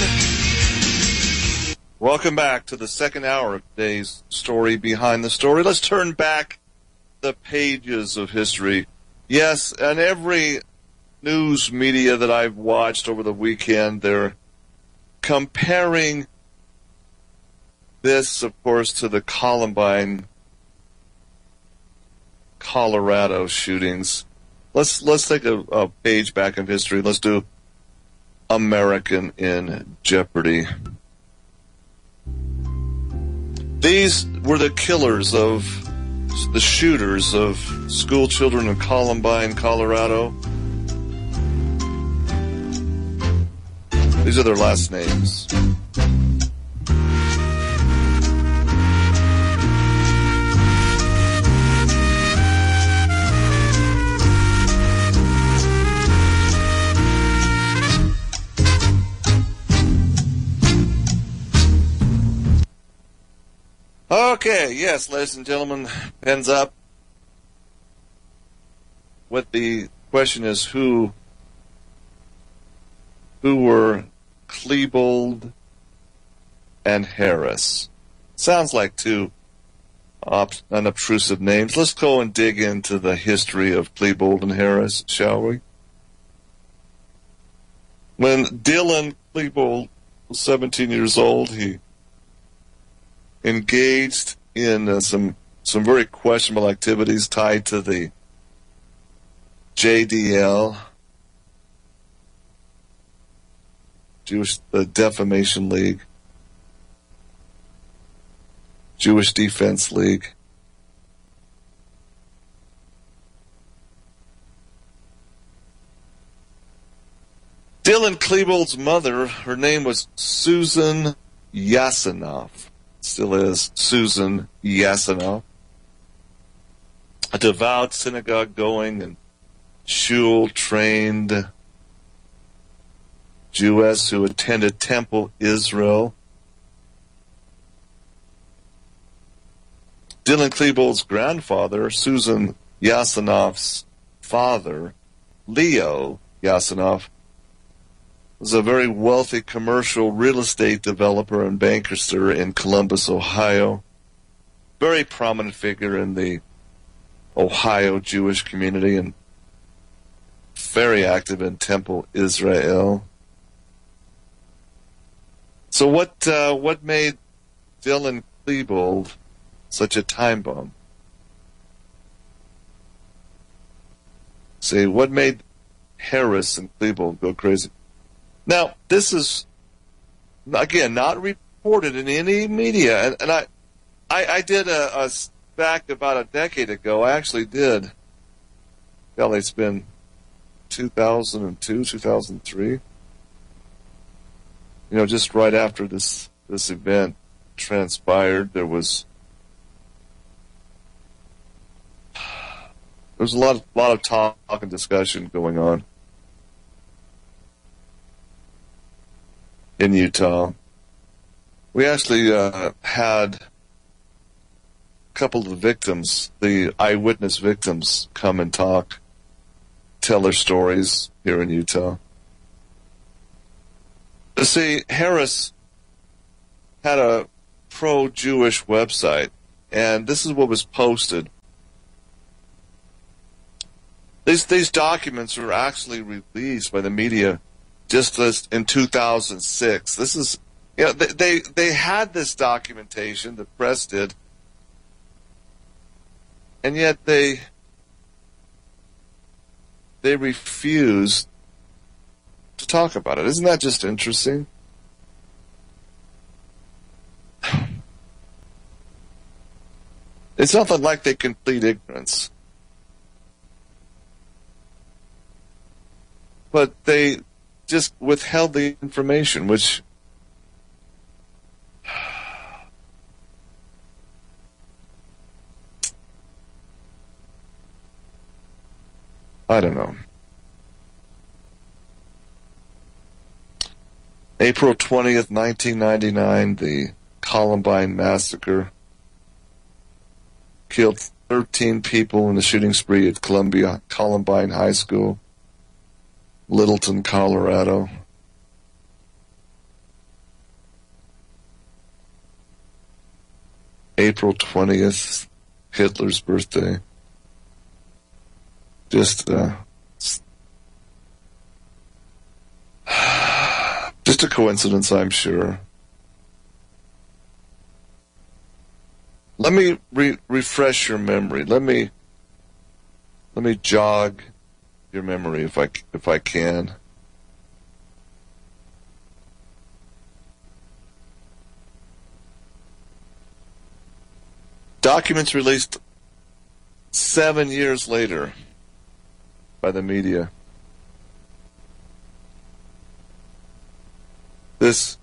welcome back to the second hour of today's story behind the story. Let's turn back the pages of history. Yes, and every news media that I've watched over the weekend, they're comparing this, of course, to the Columbine, Colorado shootings. Let's take a page back in history. Let's do American in jeopardy. These were the killers of the shooters of school children in Columbine, Colorado. These are their last names. Okay, yes, ladies and gentlemen, pens up. What the question is, who were Klebold and Harris? Sounds like two unobtrusive names. Let's go and dig into the history of Klebold and Harris, shall we? When Dylan Klebold was 17 years old, he engaged in some very questionable activities tied to the JDL, the Defamation League, Jewish Defense League. Dylan Klebold's mother, her name was Susan Yasinoff. Still is Susan Yasinoff, a devout synagogue-going and shul-trained Jewess who attended Temple Israel. Dylan Klebold's grandfather, Susan Yasinoff's father, Leo Yasinoff, was a very wealthy commercial real estate developer and bankerster in Columbus, Ohio. Very prominent figure in the Ohio Jewish community and very active in Temple Israel. So what made Dylan Klebold such a time bomb? See, what made Harris and Klebold go crazy? Now, this is, again, not reported in any media, and I did a back about a decade ago. I actually did. Golly, it's been 2002, 2003. You know, just right after this event transpired, there was a lot of talk and discussion going on in Utah. We actually had a couple of the victims, the eyewitness victims, come and tell their stories here in Utah. See, Harris had a pro-Jewish website, and this is what was posted. These documents were actually released by the media just in 2006. This is You know, they had this documentation, the press did, and yet they refused to talk about it. Isn't that just interesting? It's nothing like they can plead ignorance. But they just withheld the information, which I don't know. April 20th, 1999, the Columbine Massacre killed 13 people in the shooting spree at Columbine High School, Littleton, Colorado. April 20th, Hitler's birthday. Just a coincidence, I'm sure. Let me refresh your memory. Let me jog your memory if I can. Documents released 7 years later by the media. This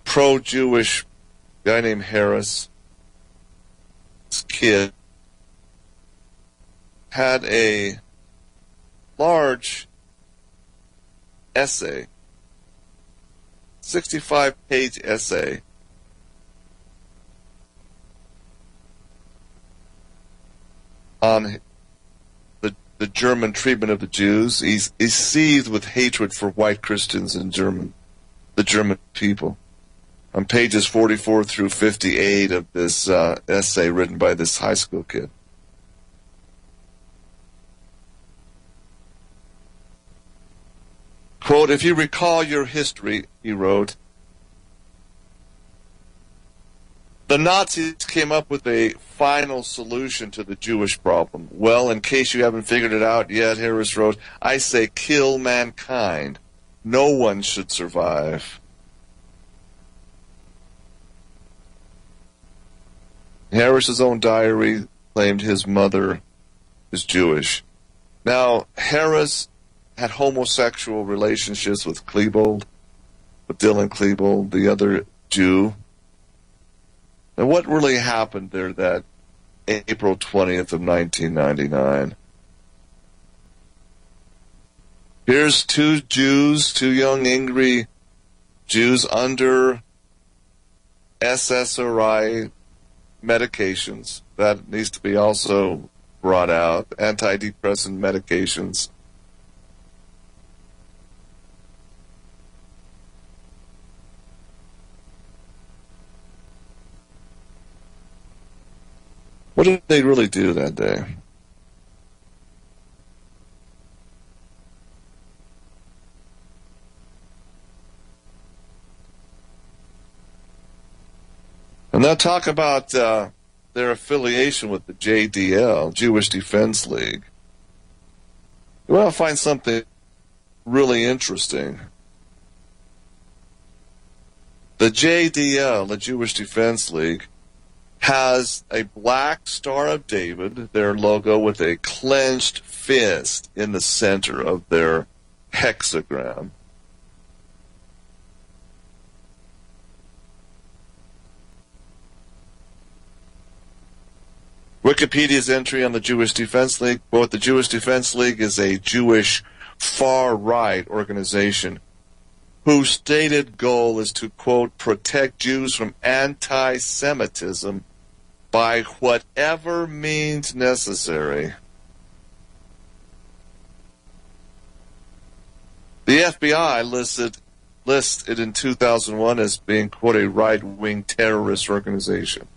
pro-Jewish guy named Harris, this kid, had a large essay, 65-page essay, on the German treatment of the Jews. He's seethed with hatred for white Christians and the German people. On pages 44 through 58 of this essay written by this high school kid. Quote, "If you recall your history," he wrote, "the Nazis came up with a final solution to the Jewish problem. Well, in case you haven't figured it out yet," Harris wrote, "I say kill mankind. No one should survive." Harris's own diary claimed his mother is Jewish. Now, Harris had homosexual relationships with Klebold, with Dylan Klebold, the other Jew. Now, what really happened there that April 20th of 1999? Here's two Jews, two young, angry Jews under SSRI medications. That needs to be also brought out. Antidepressant medications. What did they really do that day? And now talk about their affiliation with the JDL, Jewish Defense League. You want to find something really interesting. The JDL, the Jewish Defense League, has a black Star of David, their logo, with a clenched fist in the center of their hexagram. Wikipedia's entry on the Jewish Defense League, quote, "The Jewish Defense League is a Jewish far-right organization whose stated goal is to, quote, protect Jews from anti-Semitism by whatever means necessary." The FBI listed it in 2001 as being, quote, a right-wing terrorist organization.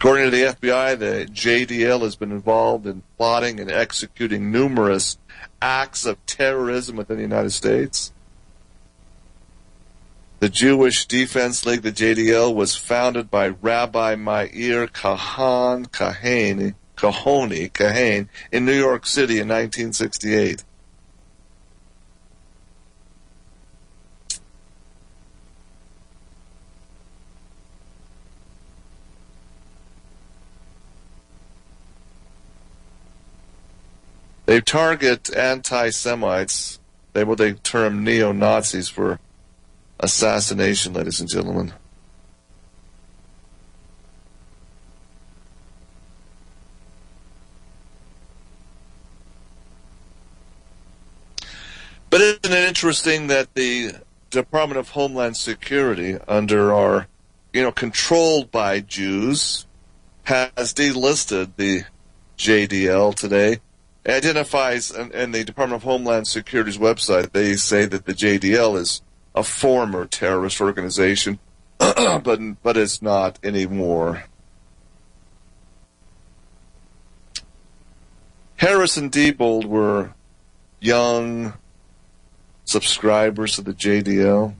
According to the FBI, the JDL has been involved in plotting and executing numerous acts of terrorism within the United States. The Jewish Defense League, the JDL, was founded by Rabbi Meir Kahane in New York City in 1968. They target anti-Semites, what they term neo-Nazis, for assassination, ladies and gentlemen. But isn't it interesting that the Department of Homeland Security, controlled by Jews, has delisted the JDL today? It identifies, in the Department of Homeland Security's website, they say that the JDL is a former terrorist organization, but it's not anymore. Harris and Diebold were young subscribers to the JDL.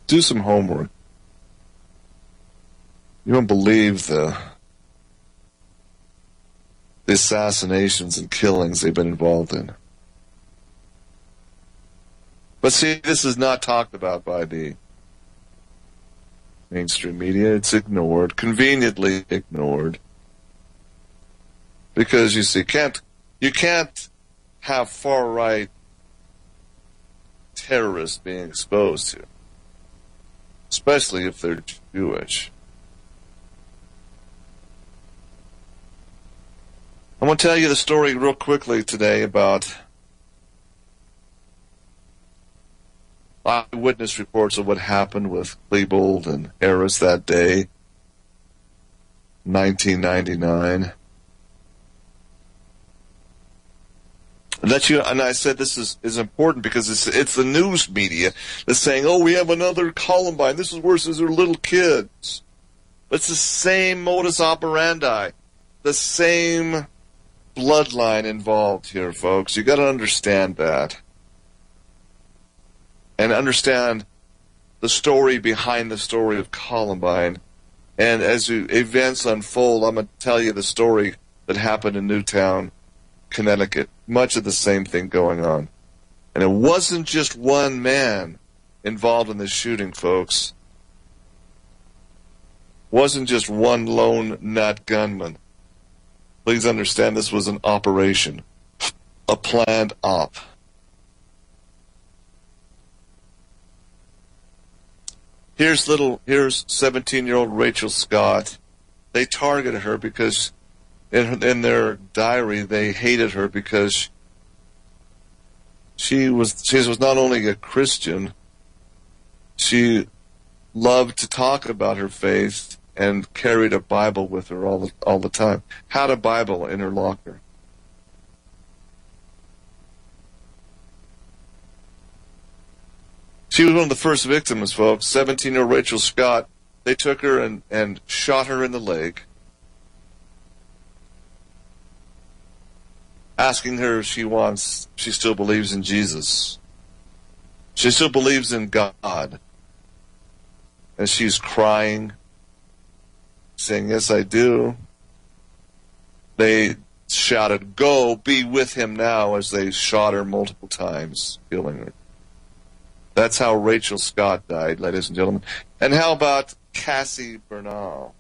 Do some homework. You don't believe the assassinations and killings they've been involved in. But see, this is not talked about by the mainstream media. It's ignored, conveniently ignored. Because you see, you can't have far-right terrorists being exposed to, especially if they're Jewish. I want to tell you the story real quickly today about eyewitness reports of what happened with Klebold and Harris that day, 1999. And I said this is important because it's the news media that's saying, oh, we have another Columbine. This is worse, these are little kids. It's the same modus operandi, the same bloodline involved here, folks. You got to understand that. And understand the story behind the story of Columbine. And as events unfold, I'm going to tell you the story that happened in Newtown, Connecticut. Much of the same thing going on. And it wasn't just one man involved in this shooting, folks. It wasn't just one lone nut gunman. Please understand this was an operation, a planned op. Here's 17-year-old Rachel Scott. They targeted her because in their diary they hated her because she was not only a Christian, she loved to talk about her faith and carried a Bible with her all the time. Had a Bible in her locker. She was one of the first victims, folks. 17-year-old Rachel Scott. They took her and shot her in the leg, asking her if she still believes in Jesus. She still believes in God. And she's crying, saying, yes, I do. They shouted, go, be with him now, as they shot her multiple times, killing her. That's how Rachel Scott died, ladies and gentlemen. And how about Cassie Bernal?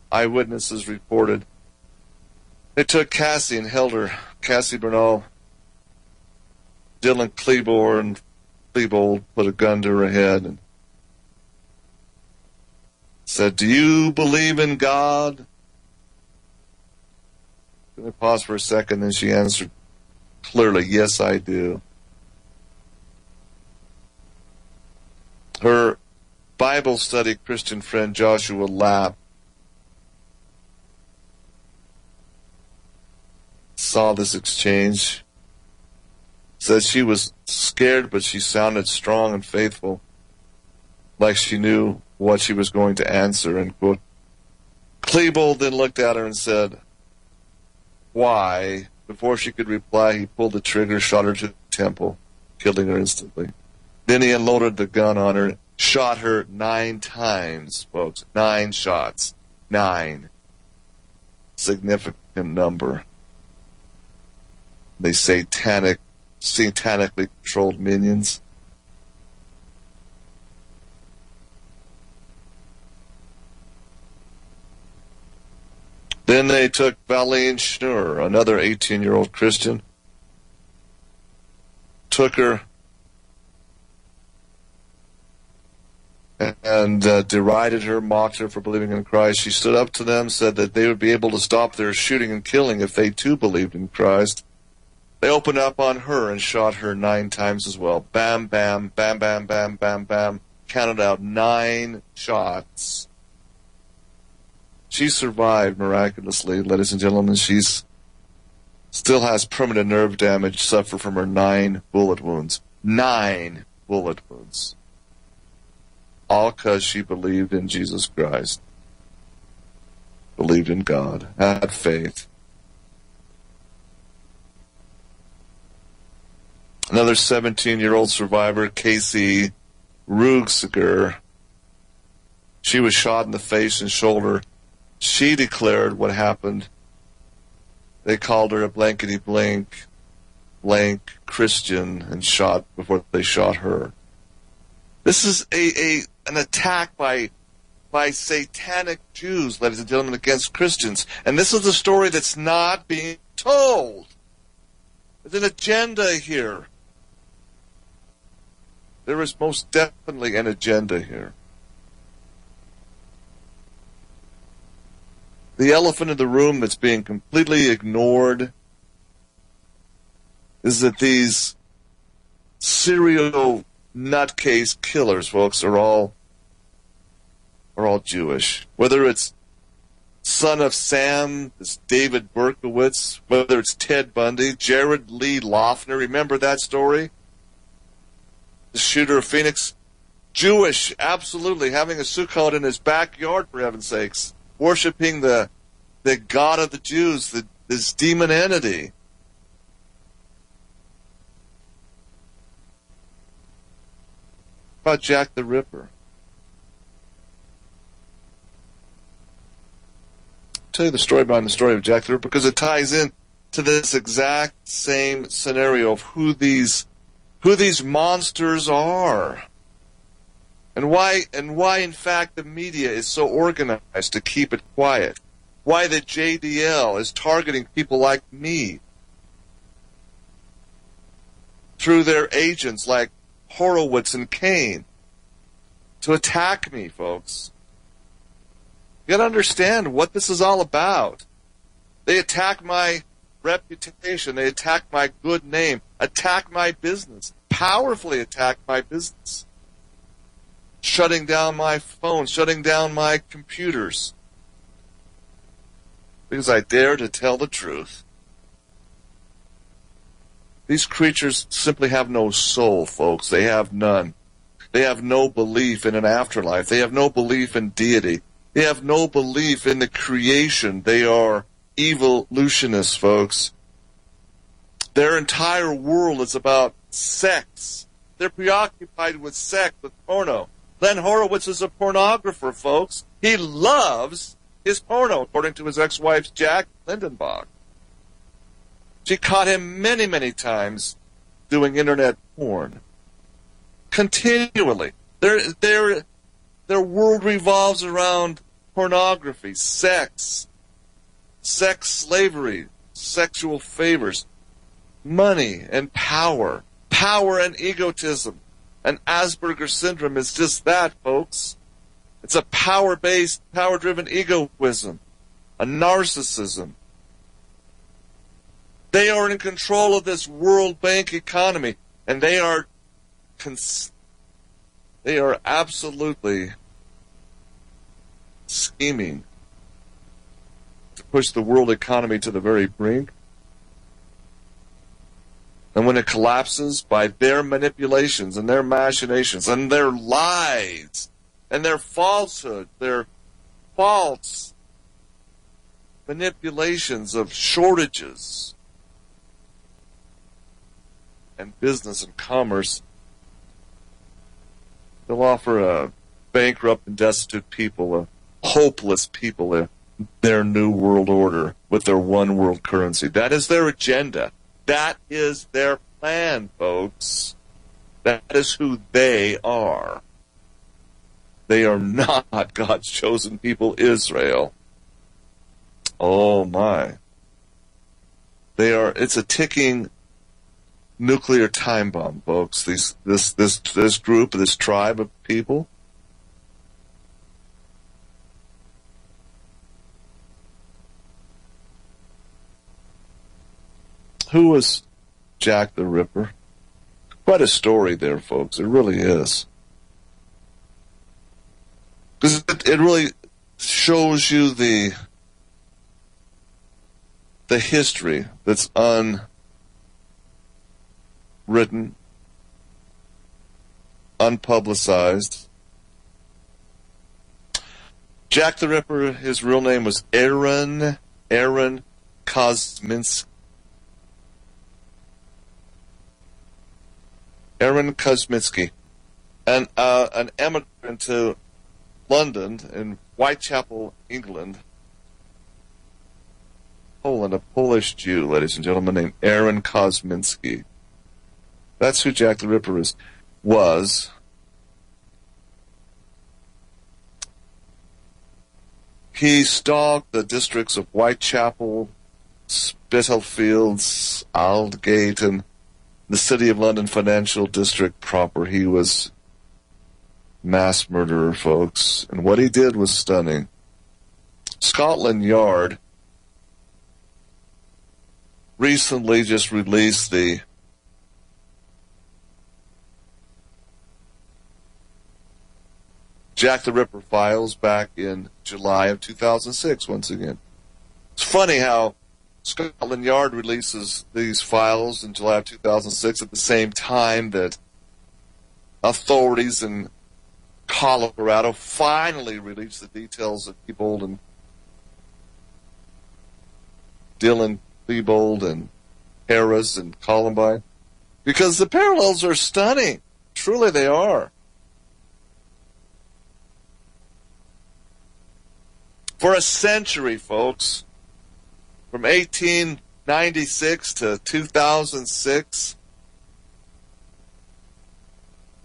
Eyewitnesses reported they took Cassie and held her. Cassie Bernal, Dylan Klebold put a gun to her head and said, do you believe in God? They paused for a second, then she answered clearly, yes, I do. Her Bible study Christian friend Joshua Lapp saw this exchange. Said she was scared, but she sounded strong and faithful, like she knew what she was going to answer, end quote. Klebold then looked at her and said, "Why?" Before she could reply, he pulled the trigger, shot her to the temple, killing her instantly. Then he unloaded the gun on her, shot her 9 times, folks. 9 shots. 9. Significant number. They satanically controlled minions. Then they took Valine Schnur, another 18-year-old Christian, took her and derided her, mocked her for believing in Christ. She stood up to them, said that they would be able to stop their shooting and killing if they too believed in Christ. They opened up on her and shot her 9 times as well. Bam, bam, bam, bam, bam, bam, bam. Counted out 9 shots. She survived miraculously, ladies and gentlemen. She still has permanent nerve damage suffered from her 9 bullet wounds. 9 bullet wounds. All because she believed in Jesus Christ. Believed in God. Had faith. Another 17-year-old survivor, Casey Ruegsiger. She was shot in the face and shoulder. She declared what happened. They called her a blankety-blank, blank Christian and shot before they shot her. This is an attack by satanic Jews, ladies and gentlemen, against Christians. And this is a story that's not being told. There's an agenda here. There is most definitely an agenda here. The elephant in the room that's being completely ignored is that these serial nutcase killers, folks, are all Jewish. Whether it's son of Sam, this David Berkowitz, whether it's Ted Bundy, Jared Lee Loughner, remember that story? The shooter of Phoenix, Jewish, absolutely, having a sukkot in his backyard, for heaven's sakes. Worshipping the God of the Jews, this demon entity. How about Jack the Ripper? I'll tell you the story behind the story of Jack the Ripper because it ties in to this exact same scenario of who these monsters are. And why, in fact, the media is so organized to keep it quiet. Why the JDL is targeting people like me through their agents like Horowitz and Kane to attack me, folks. You gotta understand what this is all about. They attack my reputation. They attack my good name. Attack my business. Powerfully attack my business. Shutting down my phone, shutting down my computers. Because I dare to tell the truth. These creatures simply have no soul, folks. They have none. They have no belief in an afterlife. They have no belief in deity. They have no belief in the creation. They are evolutionists, folks. Their entire world is about sex. They're preoccupied with sex, with porno. Glenn Horowitz is a pornographer, folks. He loves his porno, according to his ex-wife, Jack Lindenbach. She caught him many, many times doing internet porn. Continually. Their world revolves around pornography, sex slavery, sexual favors, money and power and egotism. And Asperger's syndrome is just that, folks. It's a power-based, power-driven egoism, a narcissism. They are in control of this World Bank economy, and they are absolutely scheming to push the world economy to the very brink. And when it collapses by their manipulations and their machinations and their lies and their falsehood, their false manipulations of shortages and business and commerce, they'll offer a bankrupt and destitute people, a hopeless people, their new world order with their one world currency. That is their agenda. That is their plan, folks. That is who they are. They are not God's chosen people, Israel. Oh my. It's a ticking nuclear time bomb, folks. This group, this tribe of people. Who was Jack the Ripper? Quite a story there, folks. It really is. Because it really shows you the history that's unwritten, unpublicized. Jack the Ripper, his real name was Aaron Kosminski. Aaron Kosminski, an immigrant to London in Whitechapel, England. Poland, a Polish Jew, ladies and gentlemen, named Aaron Kosminski. That's who Jack the Ripper was. He stalked the districts of Whitechapel, Spitalfields, Aldgate, and the City of London Financial District proper. He was mass murderer, folks. And what he did was stunning. Scotland Yard recently just released the Jack the Ripper files back in July of 2006 once again. It's funny how Scotland Yard releases these files in July of 2006 at the same time that authorities in Colorado finally released the details of Klebold and Dylan Klebold and Harris and Columbine. Because the parallels are stunning. Truly they are. For a century, folks, from 1896 to 2006,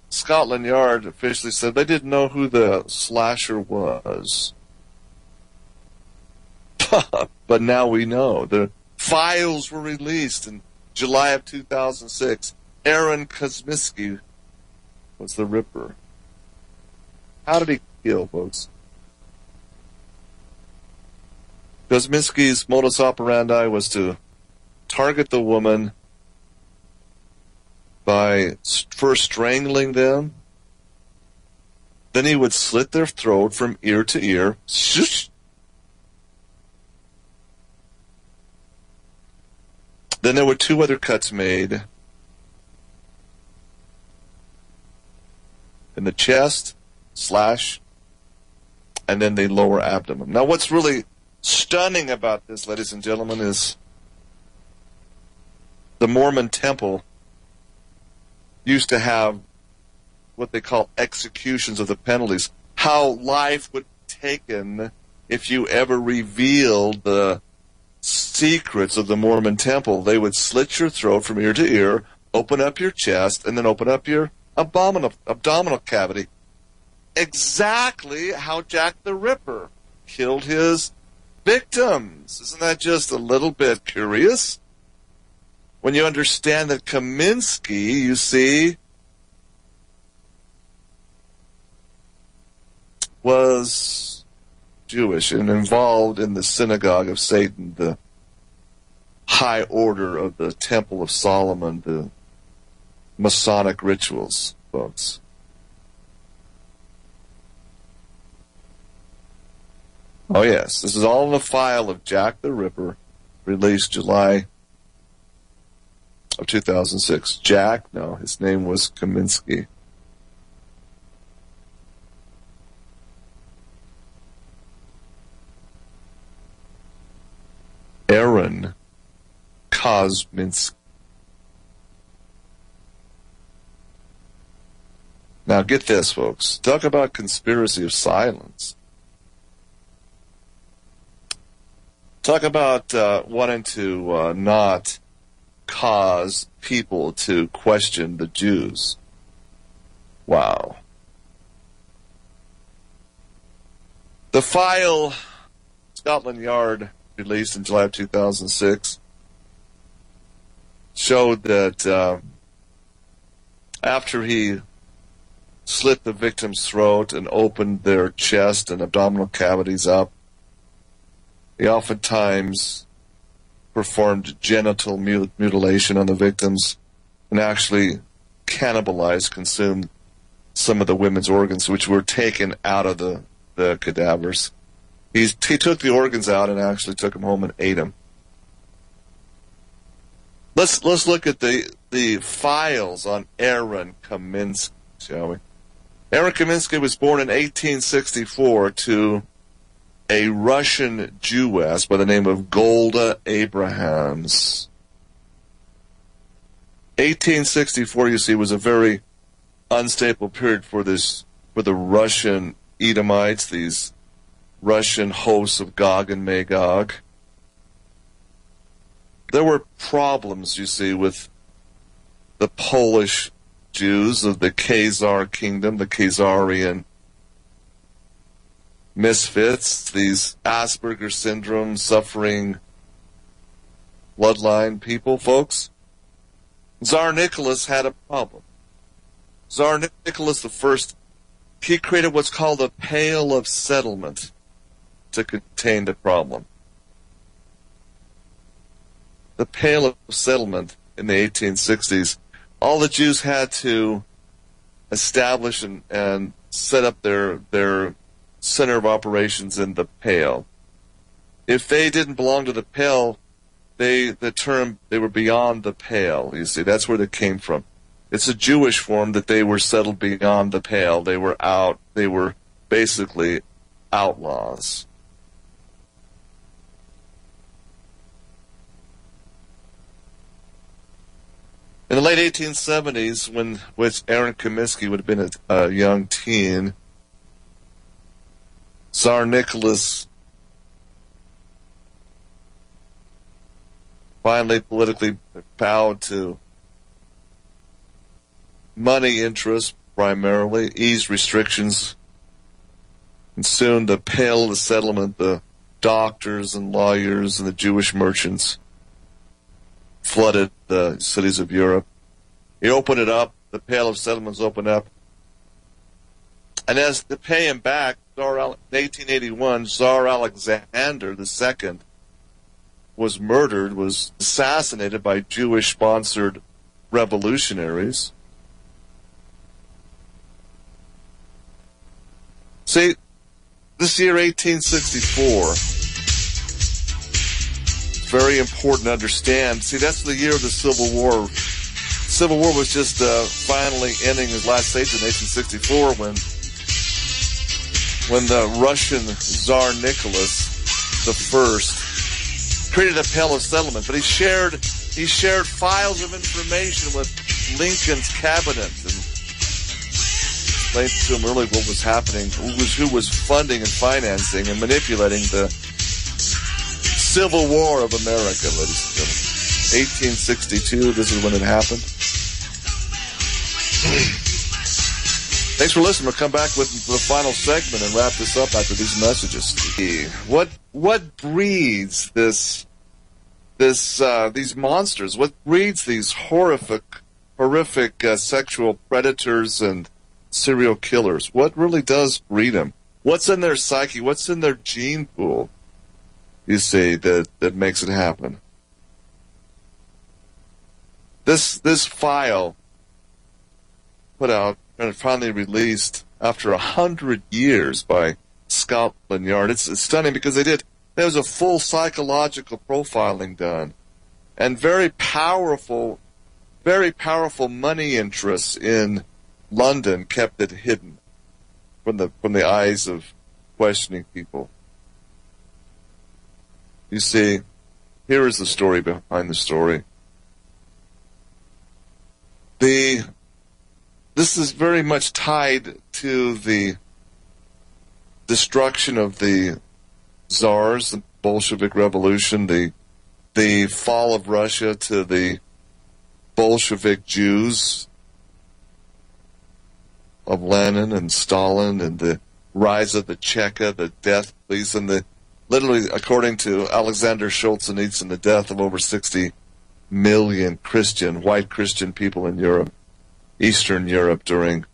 Scotland Yard officially said they didn't know who the slasher was. But now we know. The files were released in July of 2006. Aaron Kosminski was the Ripper. How did he kill, folks? Kosminski's modus operandi was to target the woman by first strangling them. Then he would slit their throat from ear to ear. Then there were two other cuts made in the chest, slash, and then the lower abdomen. Now what's really stunning about this, ladies and gentlemen, is the Mormon temple used to have what they call executions of the penalties. How life would be taken if you ever revealed the secrets of the Mormon temple. They would slit your throat from ear to ear, open up your chest, and then open up your abdominal cavity. Exactly how Jack the Ripper killed his victims. Isn't that just a little bit curious? When you understand that Kosminski, you see, was Jewish and involved in the synagogue of Satan, the high order of the Temple of Solomon, the Masonic rituals, folks. Oh yes, this is all in the file of Jack the Ripper, released July of 2006. Jack? No, his name was Kaminsky. Aaron Kosminski. Now get this, folks. Talk about conspiracy of silence. Talk about wanting to not cause people to question the Jews. Wow. The file Scotland Yard released in July of 2006 showed that after he slit the victim's throat and opened their chest and abdominal cavities up, he oftentimes performed genital mutilation on the victims and actually cannibalized, consumed some of the women's organs, which were taken out of the cadavers. He took the organs out and actually took them home and ate them. Let's look at the files on Aaron Kaminsky, shall we? Aaron Kaminsky was born in 1864 to a Russian Jewess by the name of Golda Abrahams. 1864, you see, was a very unstable period for the Russian Edomites, these Russian hosts of Gog and Magog. There were problems, you see, with the Polish Jews of the Khazar kingdom, the Khazarian misfits, these Asperger syndrome suffering bloodline people, folks. Tsar Nicholas had a problem. Tsar Nicholas I, he created what's called a Pale of Settlement to contain the problem. The Pale of Settlement in the 1860s, all the Jews had to establish and set up their center of operations in the Pale. If they didn't belong to the Pale, they were beyond the Pale. You see, that's where they came from. It's a Jewish form that they were settled beyond the Pale. They were out. They were basically outlaws. In the late 1870s, when Aaron Kaminsky would have been a young teen, Tsar Nicholas finally politically bowed to money interests primarily, eased restrictions, and soon the Pale of the Settlement, the doctors and lawyers and the Jewish merchants flooded the cities of Europe. He opened it up, the Pale of Settlements opened up, and as to pay him back, in 1881, Tsar Alexander II was murdered, was assassinated by Jewish-sponsored revolutionaries. See, this year, 1864, it's very important to understand. See, that's the year of the Civil War. Civil War was just finally ending its last stage in 1864 when the Russian Tsar Nicholas I created a Pale of Settlement, but he shared files of information with Lincoln's cabinet and explained to him earlier what was happening, who was funding and financing and manipulating the Civil War of America, ladies and gentlemen. 1862, this is when it happened. Thanks for listening. We'll come back with the final segment and wrap this up after these messages. What breeds these monsters? What breeds these horrific sexual predators and serial killers? What really does breed them? What's in their psyche? What's in their gene pool? You see, that makes it happen. This file put out and finally released after 100 years by Scotland Yard. It's stunning because there was a full psychological profiling done and very powerful very powerful money interests in London kept it hidden from the eyes of questioning people. You see, here is the story behind the story. This is very much tied to the destruction of the Tsars, the Bolshevik Revolution, the fall of Russia to the Bolshevik Jews of Lenin and Stalin, and the rise of the Cheka, the death pleas, and literally, according to Alexander Solzhenitsyn, the death of over 60 million white Christian people in Europe, Eastern Europe, during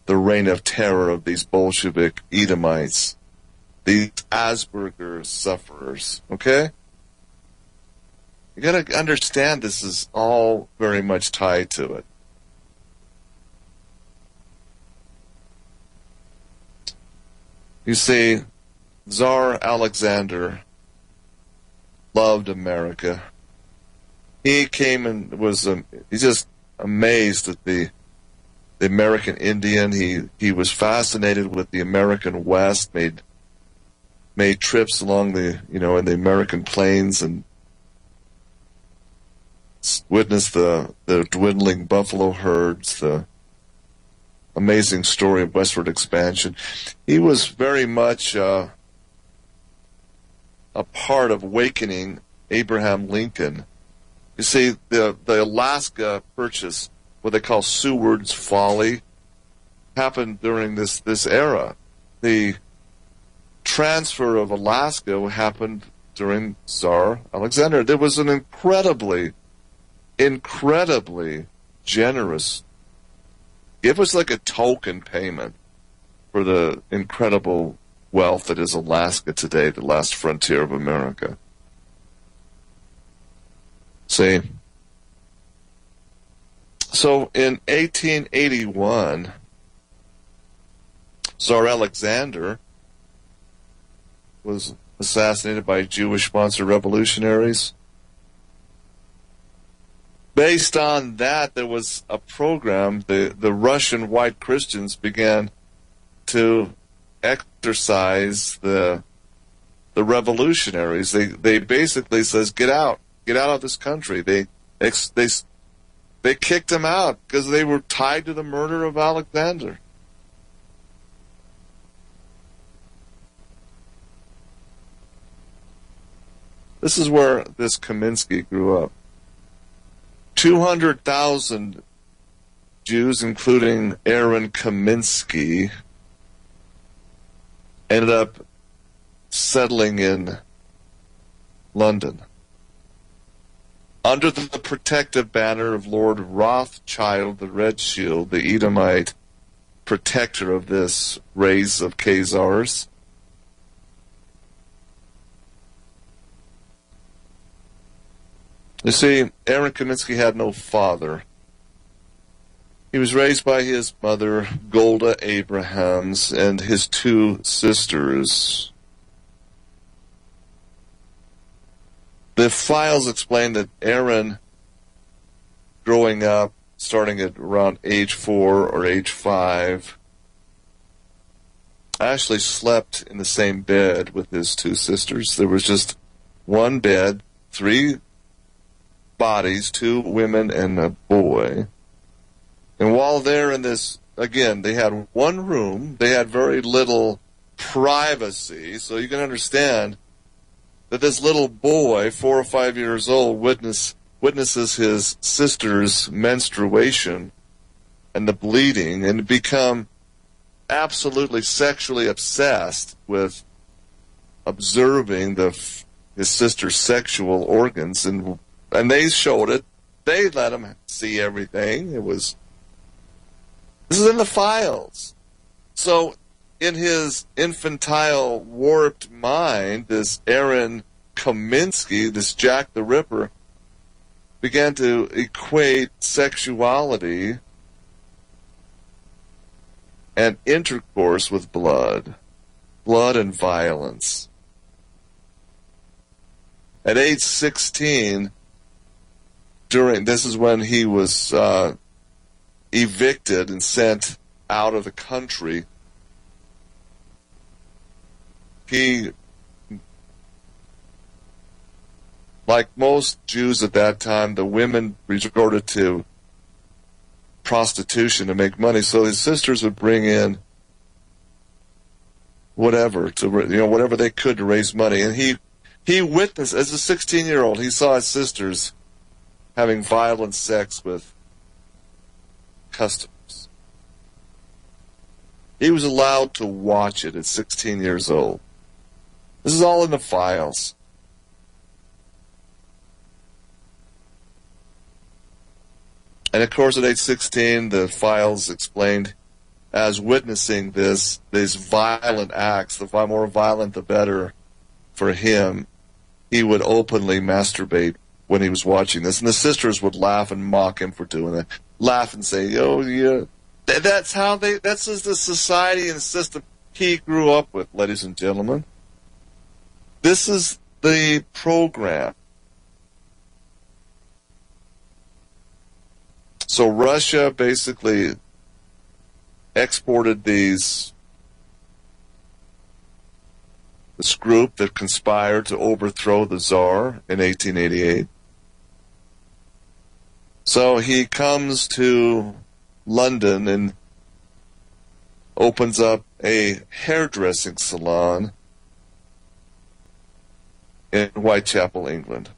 the reign of terror of these Bolshevik Edomites, these Asperger's sufferers. Okay? You got to understand this is all very much tied to it. You see, Tsar Alexander loved America. He came and was he's just amazed at the American Indian. He was fascinated with the American West. Made trips along in the American plains and witnessed the dwindling buffalo herds, the amazing story of westward expansion. He was very much a part of awakening Abraham Lincoln. You see, the Alaska Purchase, what they call Seward's Folly, happened during this era. The transfer of Alaska happened during Tsar Alexander. There was an incredibly generous. It was like a token payment for the incredible wealth that is Alaska today, the last frontier of America. See? So in 1881, Tsar Alexander was assassinated by Jewish-sponsored revolutionaries. Based on that, there was a program. The Russian white Christians began to exorcise the revolutionaries. They basically says, get out of this country. They kicked them out because they were tied to the murder of Alexander. This is where this Kaminsky grew up. 200,000 Jews, including Aaron Kaminsky, ended up settling in London under the protective banner of Lord Rothschild the Red Shield, the Edomite protector of this race of Khazars. You see, Aaron Kaminsky had no father. He was raised by his mother, Golda Abrahams, and his two sisters. The files explain that Aaron, growing up, starting at around age 4 or age 5, actually slept in the same bed with his two sisters. There was just one bed, 3 bodies, 2 women and a boy. And while they're in this, again, they had one room, they had very little privacy, so you can understand that this little boy, 4 or 5 years old, witnesses his sister's menstruation and the bleeding, and become absolutely sexually obsessed with observing his sister's sexual organs, and they showed it. They let him see everything. This is in the files. So in his infantile, warped mind, this Aaron Kaminsky, this Jack the Ripper, began to equate sexuality and intercourse with blood and violence. At age 16, this is when he was evicted and sent out of the country. He, like most Jews at that time, the women resorted to prostitution to make money. So his sisters would bring in whatever whatever they could to raise money. And he witnessed, as a 16-year-old, he saw his sisters having violent sex with customers. He was allowed to watch it at 16 years old. This is all in the files. And of course, at age 16, the files explained as witnessing these violent acts, the more violent the better for him. He would openly masturbate when he was watching this. And the sisters would laugh and mock him for doing it. Laugh and say, oh, yeah. That's just the society and system he grew up with, ladies and gentlemen. This is the program. So Russia basically exported this group that conspired to overthrow the Tsar in 1888. So he comes to London and opens up a hairdressing salon in Whitechapel, England.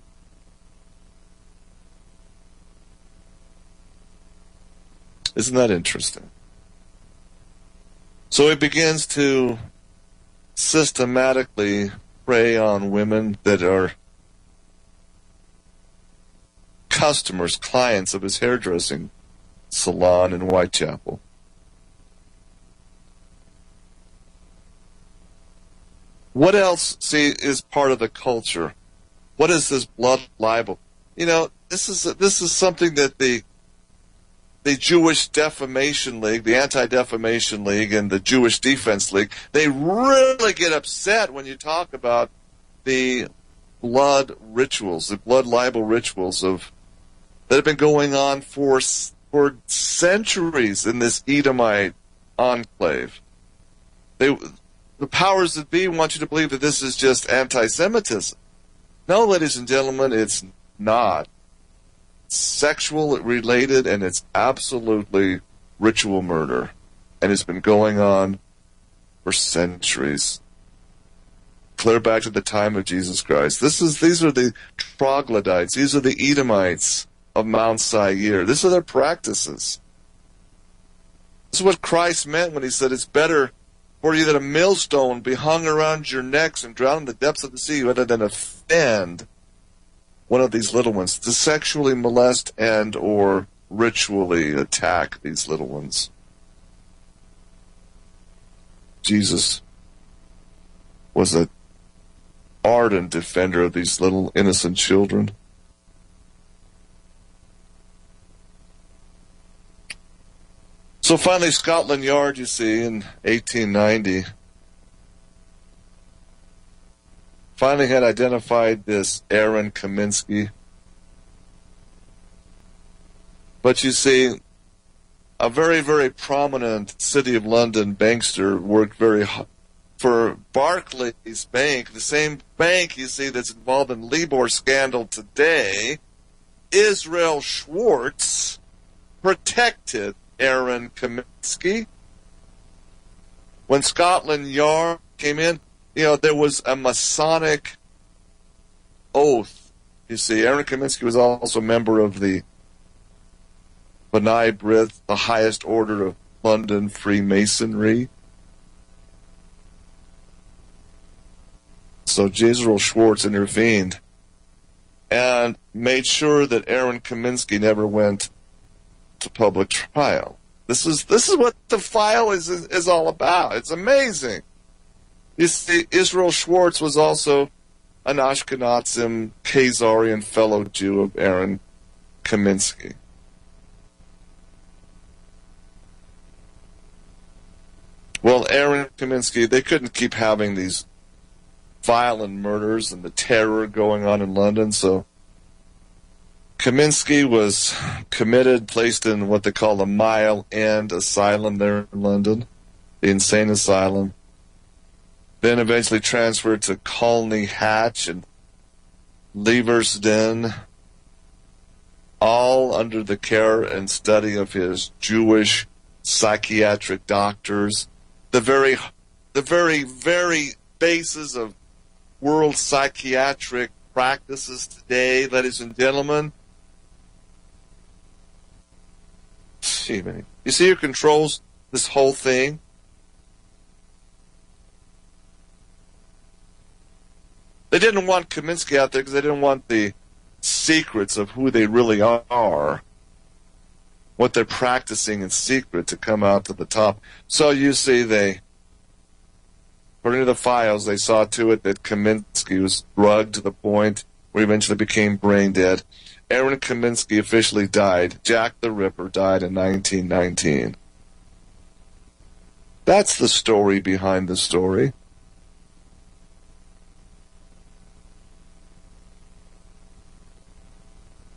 Isn't that interesting? So he begins to systematically prey on women that are customers, clients of his hairdressing salon in Whitechapel. What else, is part of the culture? What is this blood libel? This is something that the Jewish Defamation League, the Anti-Defamation League, and the Jewish Defense League, they really get upset when you talk about the blood rituals, the blood libel rituals that have been going on for centuries in this Edomite enclave. The powers that be want you to believe that this is just anti-Semitism. No, ladies and gentlemen, it's not. It's sexual related, and it's absolutely ritual murder. And it's been going on for centuries. Clear back to the time of Jesus Christ. These are the troglodytes. These are the Edomites of Mount Seir. These are their practices. This is what Christ meant when he said it's better for you that a millstone be hung around your necks and drown in the depths of the sea rather than offend one of these little ones, to sexually molest and or ritually attack these little ones. Jesus was an ardent defender of these little innocent children. So finally, Scotland Yard, you see, in 1890, finally had identified this Aaron Kaminsky. But you see, a very, very prominent City of London bankster worked very hard for Barclays Bank, the same bank, you see, that's involved in the Libor scandal today. Israel Schwartz protected Aaron Kaminsky. When Scotland Yard came in, there was a Masonic oath. You see, Aaron Kaminsky was also a member of the B'nai B'rith, the highest order of London Freemasonry. So Israel Schwartz intervened and made sure that Aaron Kaminsky never went to public trial. This is what the file is all about. It's amazing. You see, Israel Schwartz was also an Ashkenazim, Khazarian fellow Jew of Aaron Kaminsky. Well, Aaron Kaminsky, they couldn't keep having these violent murders and the terror going on in London, so Kaminsky was committed, placed in what they call the Mile End Asylum there in London, the insane asylum. Then eventually transferred to Colney Hatch and Leversden, all under the care and study of his Jewish psychiatric doctors. The very, very basis of world psychiatric practices today, ladies and gentlemen. You see who controls this whole thing? They didn't want Kaminsky out there because they didn't want the secrets of who they really are, what they're practicing in secret, to come out to the top. So you see, according to the files, they saw to it that Kaminsky was drugged to the point where he eventually became brain dead. Aaron Kaminsky officially died. Jack the Ripper died in 1919. That's the story behind the story.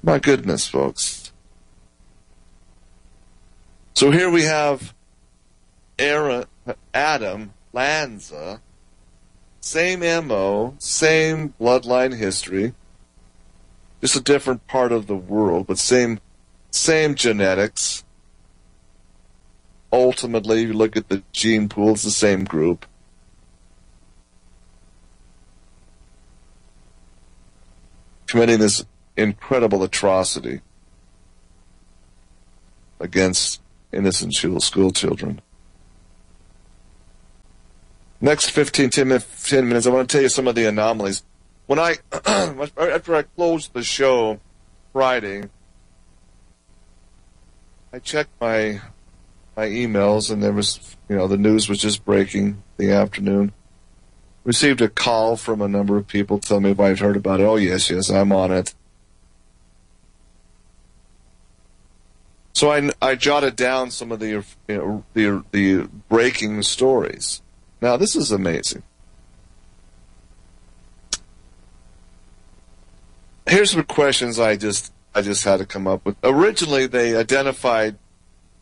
My goodness, folks. So here we have Adam Lanza, same MO, same bloodline history, just a different part of the world, but same genetics. Ultimately, you look at the gene pool, it's the same group. Committing this incredible atrocity against innocent school children. Next 10 minutes, I want to tell you some of the anomalies. When after I closed the show Friday, I checked my emails, and there was, the news was just breaking the afternoon. Received a call from a number of people telling me if I'd heard about it. Oh, yes, I'm on it. So I jotted down some of the breaking stories. Now, this is amazing. Here's some questions I just had to come up with. Originally, they identified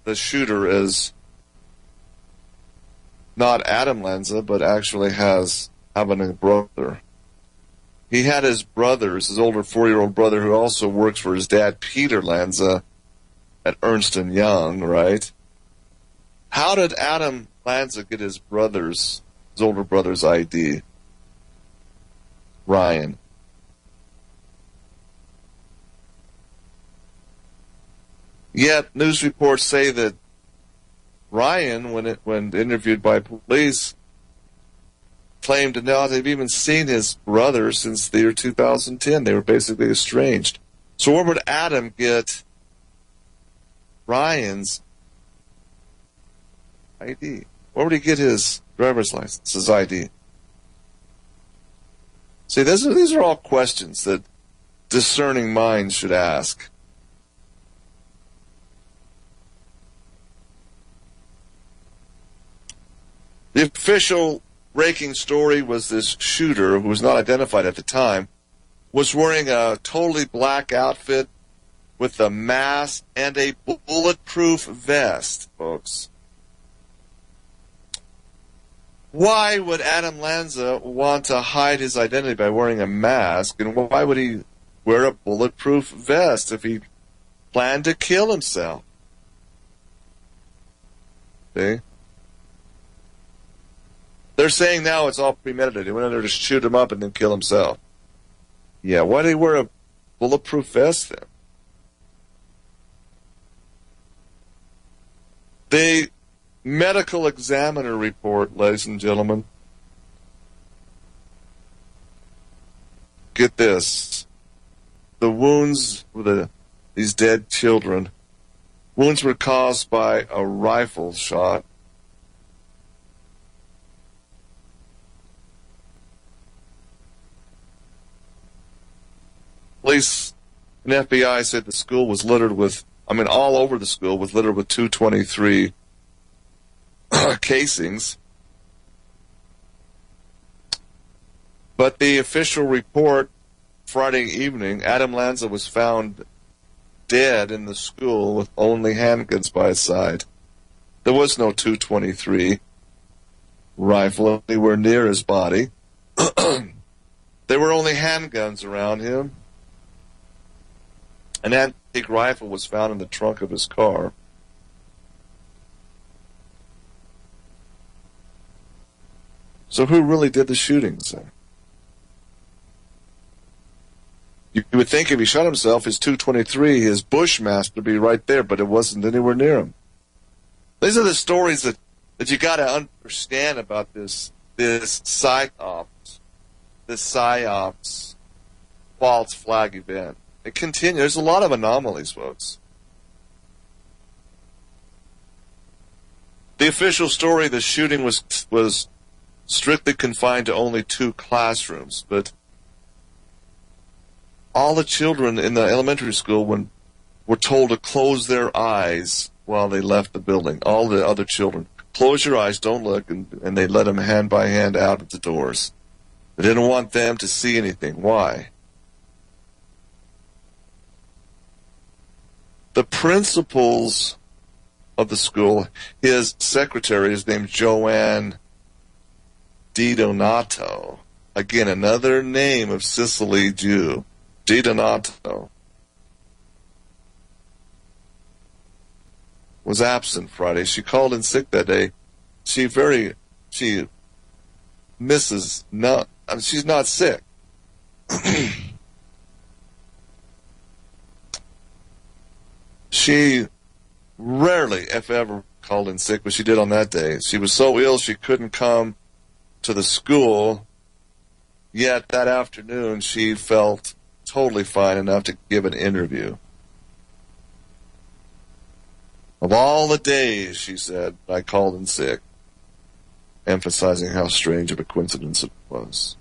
the shooter as not Adam Lanza, but actually having a brother. He had his older 4-year-old brother, who also works for his dad, Peter Lanza, at Ernst & Young, right? How did Adam Lanza get his older brother's ID? Ryan. Yet news reports say that Ryan, when interviewed by police, claimed to not have even seen his brother since the year 2010. They were basically estranged. So where would Adam get Ryan's ID? Where would he get his driver's license, his ID? See, these are all questions that discerning minds should ask. The official breaking story was this shooter, who was not identified at the time, was wearing a totally black outfit with a mask and a bulletproof vest, folks. Why would Adam Lanza want to hide his identity by wearing a mask, and why would he wear a bulletproof vest if he planned to kill himself? See? They're saying now it's all premeditated. He went in there to shoot him up and then kill himself. Yeah, why did he wear a bulletproof vest then? The medical examiner report, ladies and gentlemen. Get this. The wounds with these dead children. Wounds were caused by a rifle shot. Police and FBI said the school was littered with, all over the school was littered with 223 casings. But the official report Friday evening, Adam Lanza was found dead in the school with only handguns by his side. There was no .223 rifle anywhere near his body. There were only handguns around him. An antique rifle was found in the trunk of his car. So who really did the shootings then? You would think if he shot himself, his .223, his Bushmaster, would be right there, but it wasn't anywhere near him. These are the stories that you got to understand about this psyops false flag event. It continues. There's a lot of anomalies, folks. The official story, the shooting was strictly confined to only 2 classrooms, but all the children in the elementary school were told to close their eyes while they left the building. All the other children, close your eyes, don't look, and they let them hand by hand out at the doors. They didn't want them to see anything. Why? The principals of the school, his secretary is named Joanne DiDonato. Again, another name of Sicily Jew. DiDonato was absent Friday. She called in sick that day. She's not sick. She rarely, if ever, called in sick, but she did on that day. She was so ill she couldn't come to the school, yet that afternoon she felt totally fine enough to give an interview. Of all the days, she said, I called in sick, emphasizing how strange of a coincidence it was.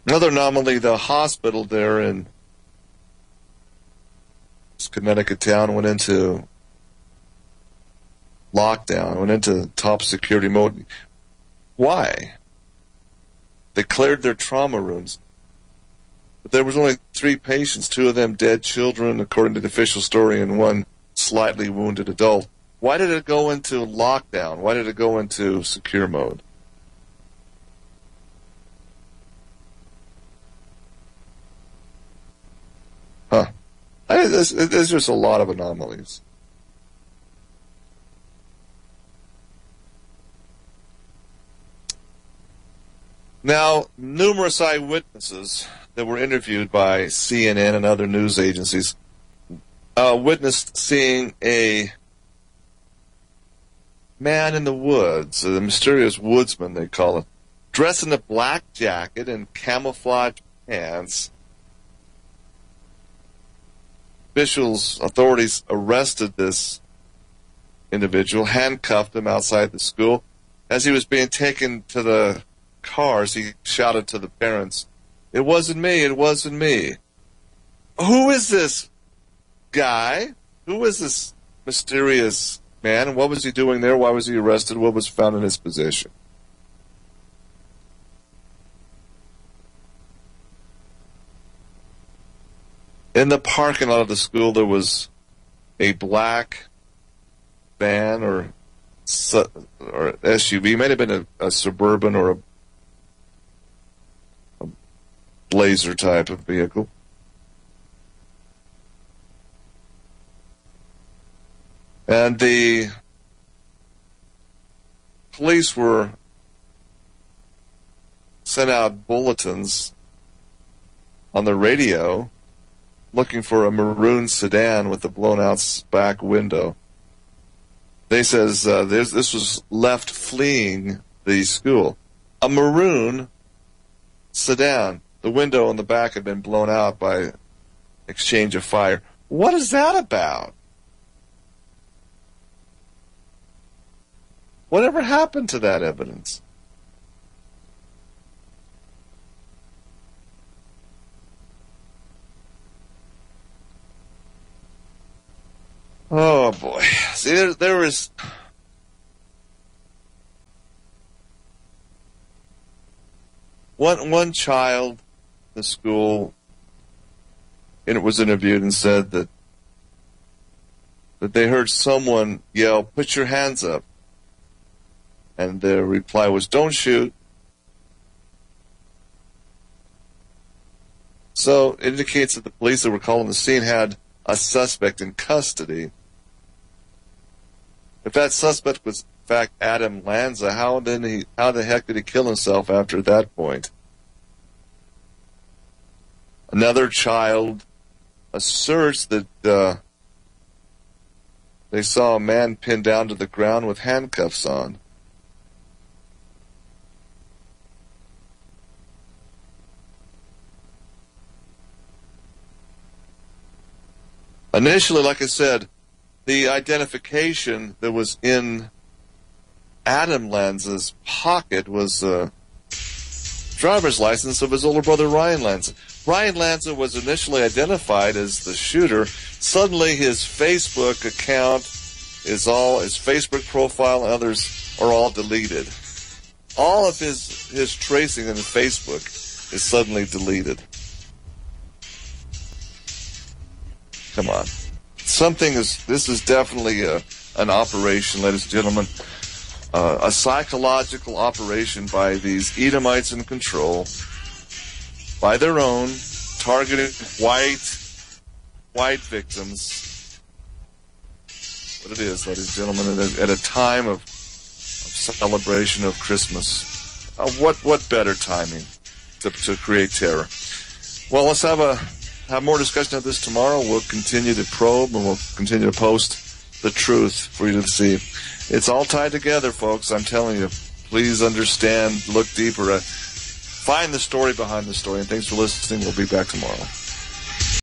Another anomaly, the hospital there in Connecticut town went into lockdown, went into top security mode. Why? They cleared their trauma rooms. But there was only 3 patients, 2 of them dead children, according to the official story, and 1 slightly wounded adult. Why did it go into lockdown? Why did it go into secure mode? Huh. There's just a lot of anomalies. Now, numerous eyewitnesses that were interviewed by CNN and other news agencies witnessed seeing a man in the woods, a mysterious woodsman they call it, dressed in a black jacket and camouflage pants. Authorities arrested this individual, handcuffed him outside the school. As he was being taken to the cars, he shouted to the parents, "It wasn't me, it wasn't me." Who is this guy? Who is this mysterious man? And what was he doing there? Why was he arrested? What was found in his possession? In the parking lot of the school, there was a black van or SUV. It might have been a Suburban or a Blazer type of vehicle. And the police were sent out bulletins on the radio looking for a maroon sedan with a blown-out back window. They says this was left fleeing the school. A maroon sedan. The window on the back had been blown out by exchange of fire. What is that about? Whatever happened to that evidence? Oh boy! See, there was one child in the school, and it was interviewed and said that they heard someone yell, "Put your hands up," and their reply was, "Don't shoot." So it indicates that the police that were called on the scene had a suspect in custody. If that suspect was in fact Adam Lanza, how the heck did he kill himself after that point? Another child asserts that they saw a man pinned down to the ground with handcuffs on. Initially, like I said, the identification that was in Adam Lanza's pocket was a driver's license of his older brother Ryan Lanza. Ryan Lanza was initially identified as the shooter. Suddenly his Facebook account his Facebook profile and others are all deleted. All of his tracing in Facebook is suddenly deleted. Come on. This is definitely an operation, ladies and gentlemen, a psychological operation by these Edomites in control, by their own, targeting white victims. What it is, ladies and gentlemen, at a time of celebration of Christmas. What better timing to create terror? Well, let's have more discussion of this tomorrow. We'll continue to probe and we'll continue to post the truth for you to see. It's all tied together, folks. I'm telling you. Please understand, look deeper, find the story behind the story. And thanks for listening. We'll be back tomorrow.